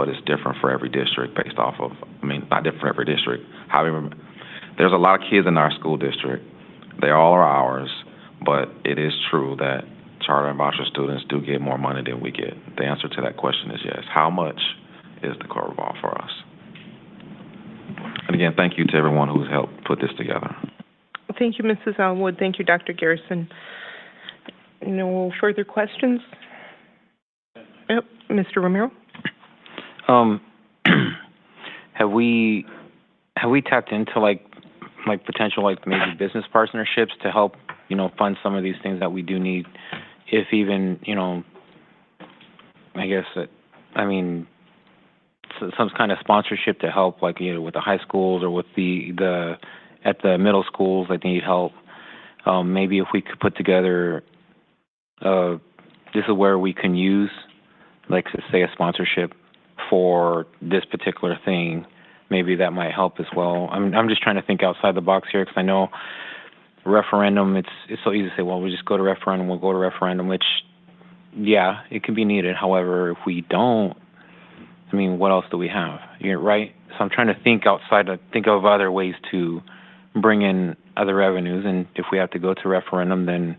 Speaker 5: but it's different for every district based off of, not different for every district. However, there's a lot of kids in our school district. They all are ours, but it is true that charter and voucher students do get more money than we get. The answer to that question is yes. How much is the core revolve for us? And again, thank you to everyone who's helped put this together.
Speaker 1: Thank you, Mrs. Elwood. Thank you, Dr. Garrison. No further questions? Yep, Mr. Romero?
Speaker 4: Have we tapped into like potential maybe business partnerships to help, fund some of these things that we do need, if even, I guess some kind of sponsorship to help, like with the high schools or with at the middle schools that need help. Maybe if we could put together, this is where we can use, like, say, a sponsorship for this particular thing. Maybe that might help as well. I'm just trying to think outside the box here, because I know referendum, it's so easy to say, well, we just go to referendum, which, yeah, it can be needed. However, if we don't, what else do we have? You're right. So I'm trying to think of other ways to bring in other revenues, and if we have to go to referendum, then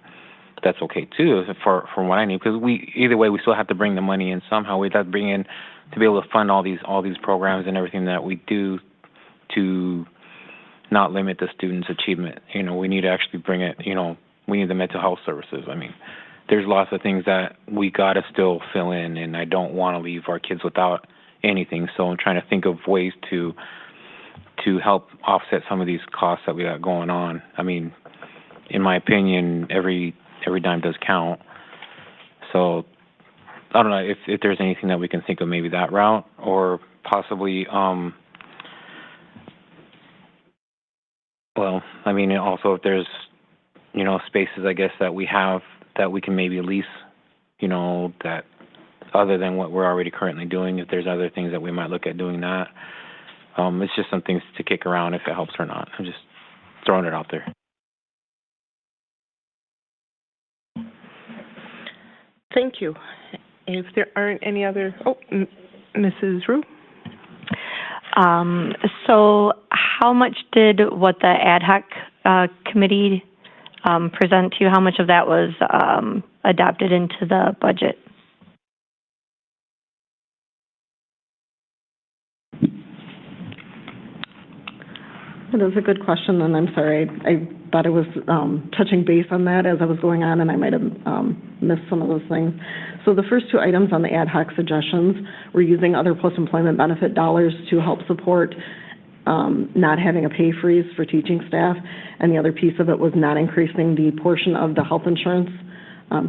Speaker 4: that's okay too, from what I need, because either way we still have to bring the money in somehow. We'd have to bring in to be able to fund all these programs and everything that we do to not limit the students' achievement. We need to actually bring it. We need the mental health services. There's lots of things that we gotta still fill in, and I don't want to leave our kids without anything. So I'm trying to think of ways to help offset some of these costs that we got going on. In my opinion, every dime does count. So I don't know if there's anything that we can think of, maybe that route, or possibly, also if there's, spaces, I guess, that we have that we can maybe lease, that other than what we're already currently doing, if there's other things that we might look at doing that. It's just some things to kick around if it helps or not. I'm just throwing it out there.
Speaker 1: Thank you. If there aren't any other, Mrs. Rue?
Speaker 3: So how much did what the ad hoc committee present to you, how much of that was adopted into the budget?
Speaker 2: That is a good question, and I'm sorry. I thought I was touching base on that as I was going on, and I might have missed some of those things. So the first two items on the ad hoc suggestions were using other post-employment benefit dollars to help support not having a pay freeze for teaching staff, and the other piece of it was not increasing the portion of the health insurance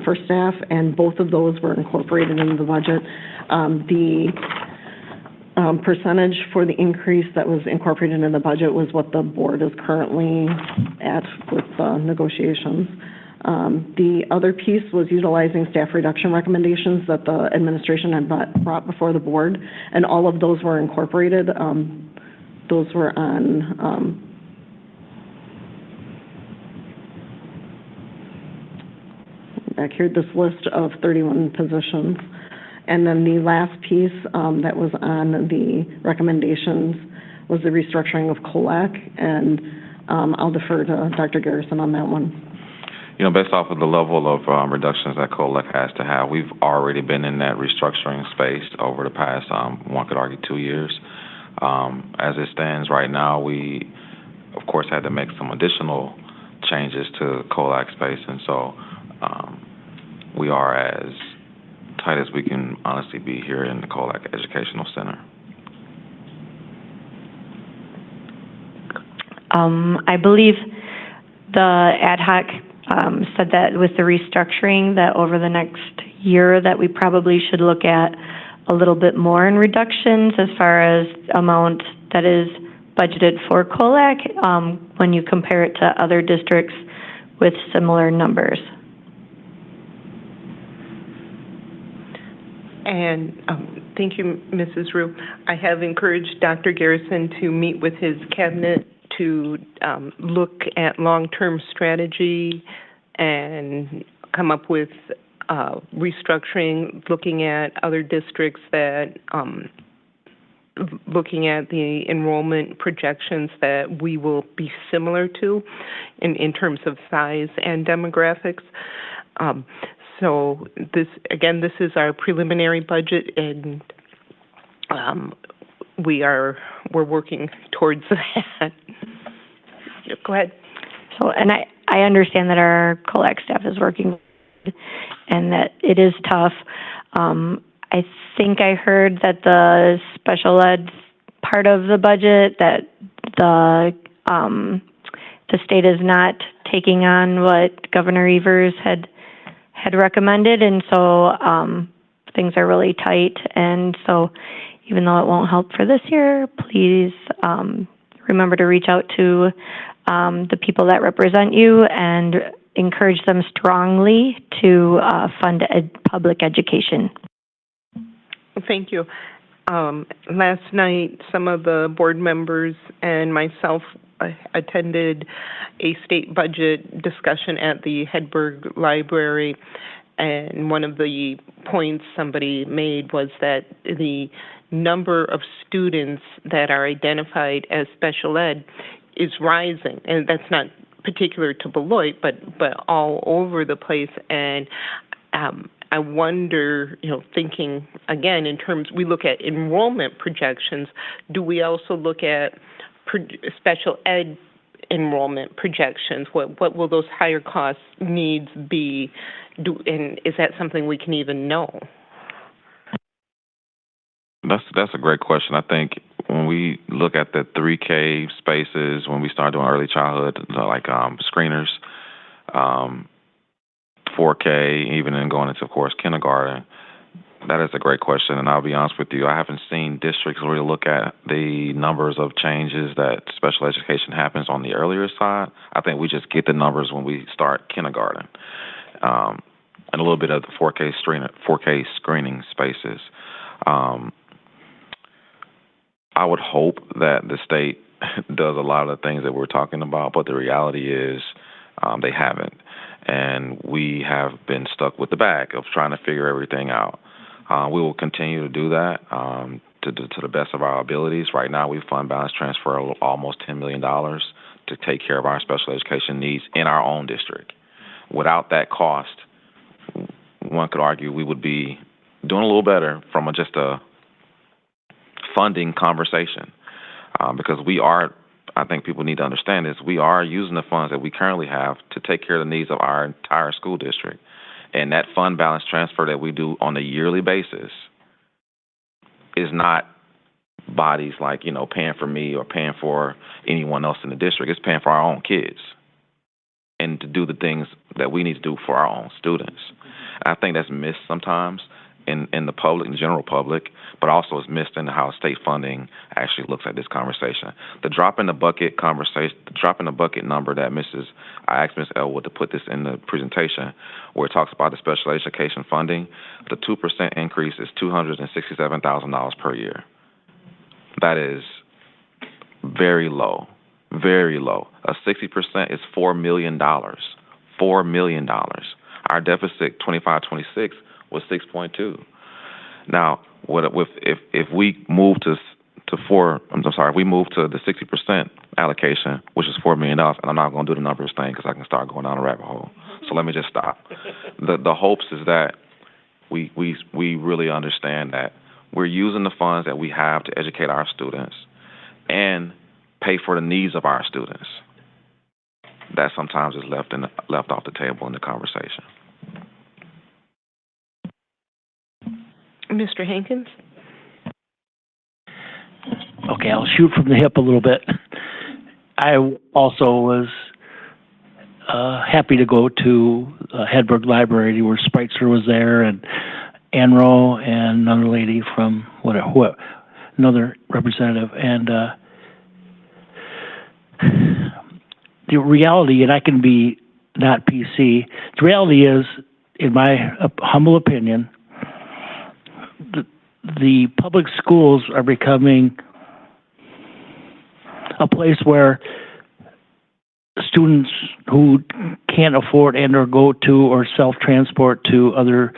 Speaker 2: for staff, and both of those were incorporated into the budget. The percentage for the increase that was incorporated in the budget was what the board is currently at with negotiations. The other piece was utilizing staff reduction recommendations that the administration had brought before the board, and all of those were incorporated. Those were on back here, this list of 31 positions. And then the last piece that was on the recommendations was the restructuring of COLAC, and I'll defer to Dr. Garrison on that one.
Speaker 5: Based off of the level of reductions that COLAC has to have, we've already been in that restructuring space over the past, one could argue, 2 years. As it stands right now, we, of course, had to make some additional changes to COLAC space, and so we are as tight as we can honestly be here in the COLAC Educational Center.
Speaker 3: I believe the ad hoc said that with the restructuring, that over the next year that we probably should look at a little bit more in reductions as far as amount that is budgeted for COLAC when you compare it to other districts with similar numbers.
Speaker 1: And thank you, Mrs. Rue. I have encouraged Dr. Garrison to meet with his cabinet to look at long-term strategy and come up with restructuring, looking at other districts that looking at the enrollment projections that we will be similar to in terms of size and demographics. So this is our preliminary budget, and we're working towards that. Go ahead.
Speaker 3: So, and I understand that our COLAC staff is working and that it is tough. I think I heard that the special ed part of the budget, that the state is not taking on what Governor Evers had recommended, and so things are really tight. And so even though it won't help for this year, please remember to reach out to the people that represent you and encourage them strongly to fund public education.
Speaker 1: Thank you. Last night, some of the board members and myself attended a state budget discussion at the Hedberg Library, and one of the points somebody made was that the number of students that are identified as special ed is rising, and that's not particular to Beloit, but all over the place. And I wonder, thinking again in terms, we look at enrollment projections, do we also look at special ed enrollment projections? What will those higher cost needs be? And is that something we can even know?
Speaker 5: That's a great question. I think when we look at the 3K spaces, when we start doing early childhood, like screeners, 4K, even then going into, of course, kindergarten, that is a great question. And I'll be honest with you, I haven't seen districts really look at the numbers of changes that special education happens on the earlier side. I think we just get the numbers when we start kindergarten, and a little bit of the 4K screening spaces. I would hope that the state does a lot of the things that we're talking about, but the reality is they haven't. And we have been stuck with the bag of trying to figure everything out. We will continue to do that to the best of our abilities. Right now, we fund balance transfer almost $10 million to take care of our special education needs in our own district. Without that cost, one could argue we would be doing a little better from just a funding conversation, because I think people need to understand this, we are using the funds that we currently have to take care of the needs of our entire school district. And that fund balance transfer that we do on a yearly basis is not bodies like, paying for me or paying for anyone else in the district. It's paying for our own kids and to do the things that we need to do for our own students. And I think that's missed sometimes in the public, in the general public, but also is missed in how state funding actually looks at this conversation. The drop in the bucket conversation, the drop in the bucket number that I asked Ms. Elwood to put this in the presentation, where it talks about the special education funding, the 2% increase is $267,000 per year. That is very low, very low. A 60% is $4 million. $4 million. Our deficit 25-26 was 6.2. Now, if we move to if we move to the 60% allocation, which is $4 million, and I'm not going to do the numbers thing because I can start going down a rabbit hole. So let me just stop. The hopes is that we really understand that we're using the funds that we have to educate our students and pay for the needs of our students. That sometimes is left off the table in the conversation.
Speaker 1: Mr. Hankins?
Speaker 7: Okay, I'll shoot from the hip a little bit. I also was happy to go to Hedberg Library where Spreitzer was there, and Anro and another lady from another representative. And the reality, and I can be not PC, the reality is, in my humble opinion, the public schools are becoming a place where students who can't afford and or go to or self-transport to other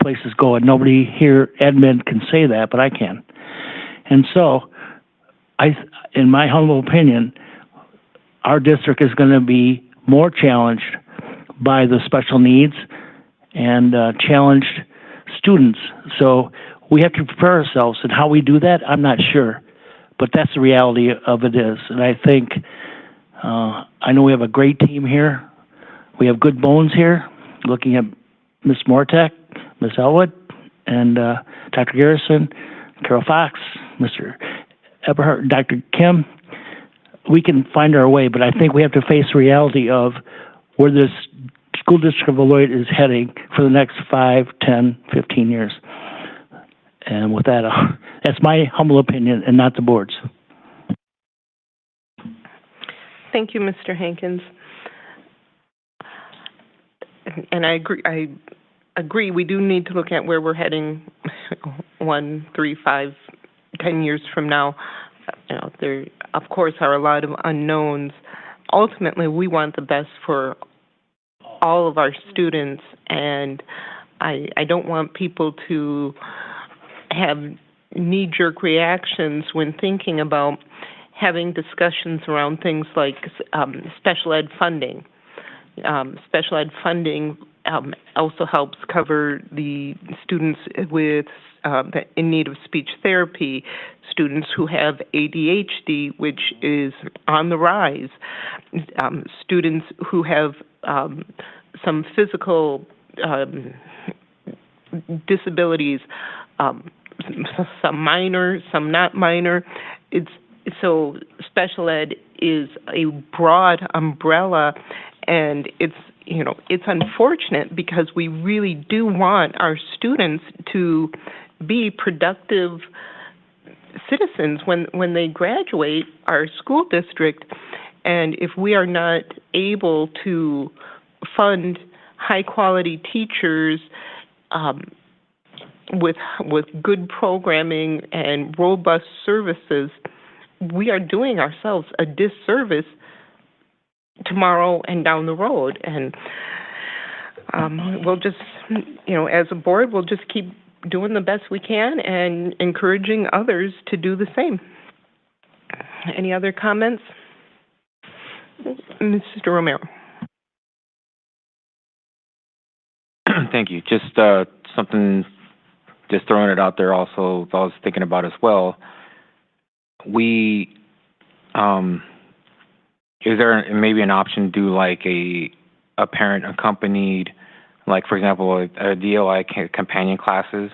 Speaker 7: places go. And nobody here, admin, can say that, but I can. And so, in my humble opinion, our district is going to be more challenged by the special needs and challenged students. So we have to prepare ourselves, and how we do that, I'm not sure. But that's the reality of it is. And I think, I know we have a great team here. We have good bones here, looking at Ms. Mortek, Ms. Elwood, and Dr. Garrison, Carol Fox, Mr. Eberhardt, Dr. Kim. We can find our way, but I think we have to face the reality of where this school district of Beloit is heading for the next 5, 10, 15 years. And with that, that's my humble opinion and not the board's.
Speaker 1: Thank you, Mr. Hankins. And I agree, we do need to look at where we're heading 1, 3, 5, 10 years from now. You know, there, of course, are a lot of unknowns. Ultimately, we want the best for all of our students, and I don't want people to have knee-jerk reactions when thinking about having discussions around things like special ed funding. Special ed funding also helps cover the students with in need of speech therapy, students who have ADHD, which is on the rise, students who have some physical disabilities, some minor, some not minor. So special ed is a broad umbrella, and it's unfortunate because we really do want our students to be productive citizens when they graduate our school district. And if we are not able to fund high quality teachers with good programming and robust services, we are doing ourselves a disservice tomorrow and down the road. And we'll just, as a board, we'll just keep doing the best we can and encouraging others to do the same. Any other comments? Mr. Romero.
Speaker 4: Thank you. Just something, just throwing it out there also, I was thinking about as well. We, is there maybe an option to do like a parent accompanied, like for example, a DLI companion classes,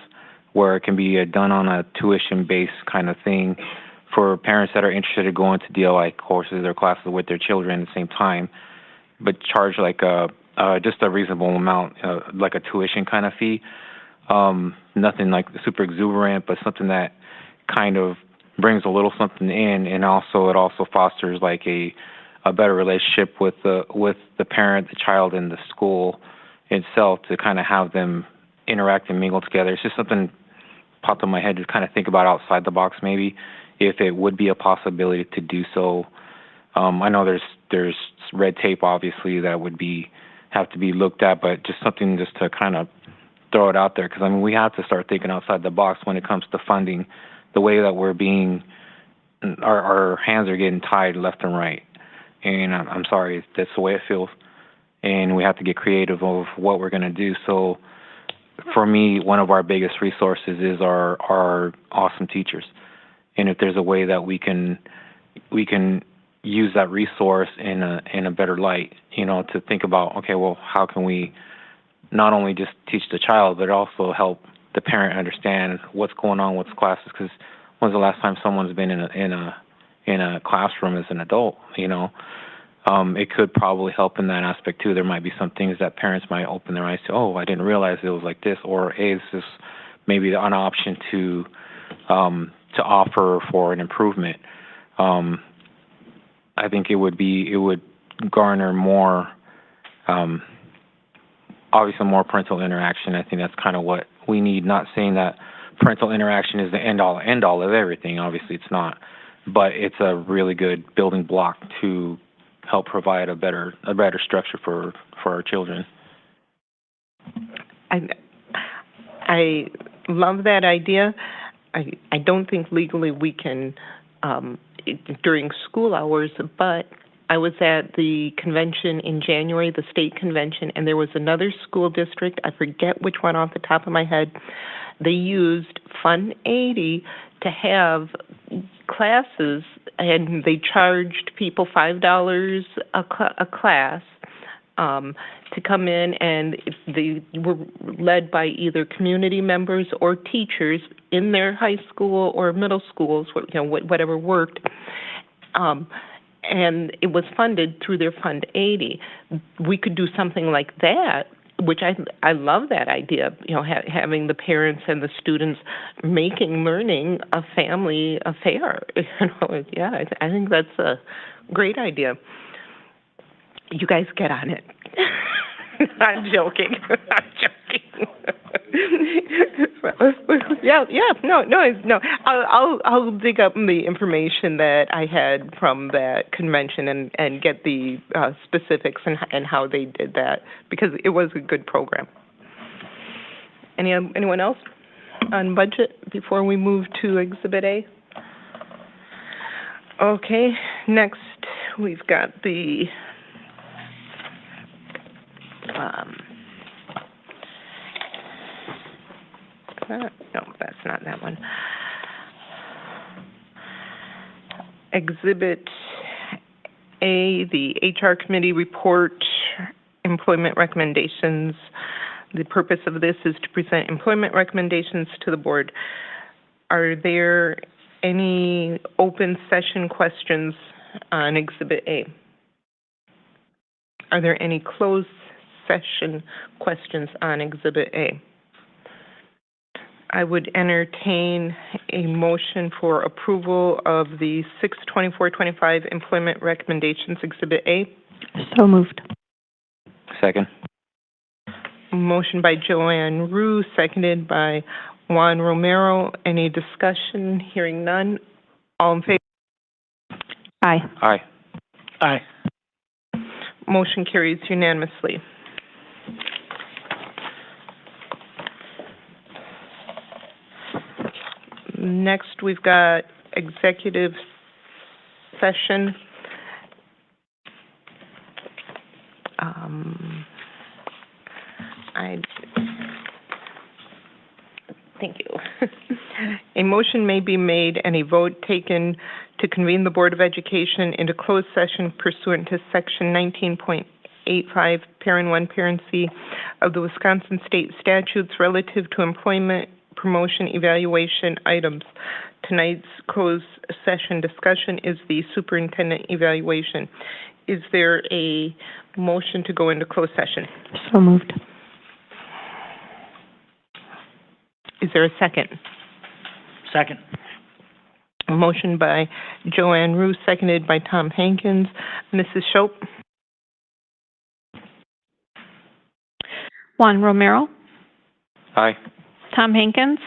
Speaker 4: where it can be done on a tuition-based kind of thing for parents that are interested in going to DLI courses or classes with their children at the same time, but charge like just a reasonable amount, like a tuition kind of fee. Nothing like super exuberant, but something that kind of brings a little something in, and also it also fosters like a better relationship with the parent, the child, and the school itself, to kind of have them interact and mingle together. It's just something popped in my head to kind of think about outside the box, maybe, if it would be a possibility to do so. I know there's red tape, obviously, that would have to be looked at, but just something just to kind of throw it out there, because I mean, we have to start thinking outside the box when it comes to funding. The way that we're our hands are getting tied left and right, and I'm sorry, that's the way it feels, and we have to get creative of what we're going to do. So for me, one of our biggest resources is our awesome teachers, and if there's a way that we can use that resource in a better light, to think about, okay, well, how can we not only just teach the child, but also help the parent understand what's going on with classes? Because when's the last time someone's been in a classroom as an adult? It could probably help in that aspect too. There might be some things that parents might open their eyes to. Oh, I didn't realize it was like this, or hey, is this maybe an option to offer for an improvement? I think it would garner more, obviously more parental interaction. I think that's kind of what we need. Not saying that parental interaction is the end all of everything. Obviously it's not, but it's a really good building block to help provide a better structure for our children.
Speaker 1: I love that idea. I don't think legally we can, during school hours, but I was at the convention in January, the state convention, and there was another school district, I forget which one off the top of my head. They used Fund 80 to have classes, and they charged people $5 a class to come in, and they were led by either community members or teachers in their high school or middle schools, whatever worked. And it was funded through their Fund 80. We could do something like that, which I love that idea, having the parents and the students making learning a family affair. Yeah, I think that's a great idea. You guys get on it. I'm joking. I'm joking. No. I'll dig up the information that I had from that convention and get the specifics and how they did that, because it was a good program. Anyone else on budget before we move to Exhibit A? Okay, next we've got the no, that's not that one. Exhibit A, the HR committee report, employment recommendations. The purpose of this is to present employment recommendations to the board. Are there any open session questions on Exhibit A? Are there any closed session questions on Exhibit A? I would entertain a motion for approval of the 6/24/25 employment recommendations, Exhibit A.
Speaker 3: So moved.
Speaker 4: Second.
Speaker 1: Motion by Joanne Rue, seconded by Juan Romero. Any discussion? Hearing none. All in favor?
Speaker 3: Aye.
Speaker 4: Aye.
Speaker 7: Aye.
Speaker 1: Motion carries unanimously. Next, we've got executive session. Thank you. A motion may be made and a vote taken to convene the Board of Education into closed session pursuant to Section 19.85, Parent 1, Parent C of the Wisconsin State Statutes relative to employment, promotion, evaluation items. Tonight's closed session discussion is the superintendent evaluation. Is there a motion to go into closed session?
Speaker 3: So moved.
Speaker 1: Is there a second?
Speaker 7: Second.
Speaker 1: A motion by Joanne Rue, seconded by Tom Hankins. Mrs. Shope?
Speaker 8: Juan Romero,
Speaker 4: Aye.
Speaker 8: Tom Hankins,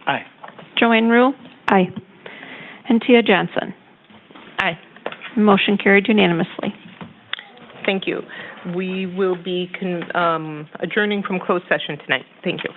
Speaker 7: Aye.
Speaker 8: Joanne Rue,
Speaker 3: Aye.
Speaker 8: and Tia Johnson.
Speaker 1: Aye.
Speaker 8: Motion carried unanimously.
Speaker 1: Thank you. We will be adjourning from closed session tonight. Thank you.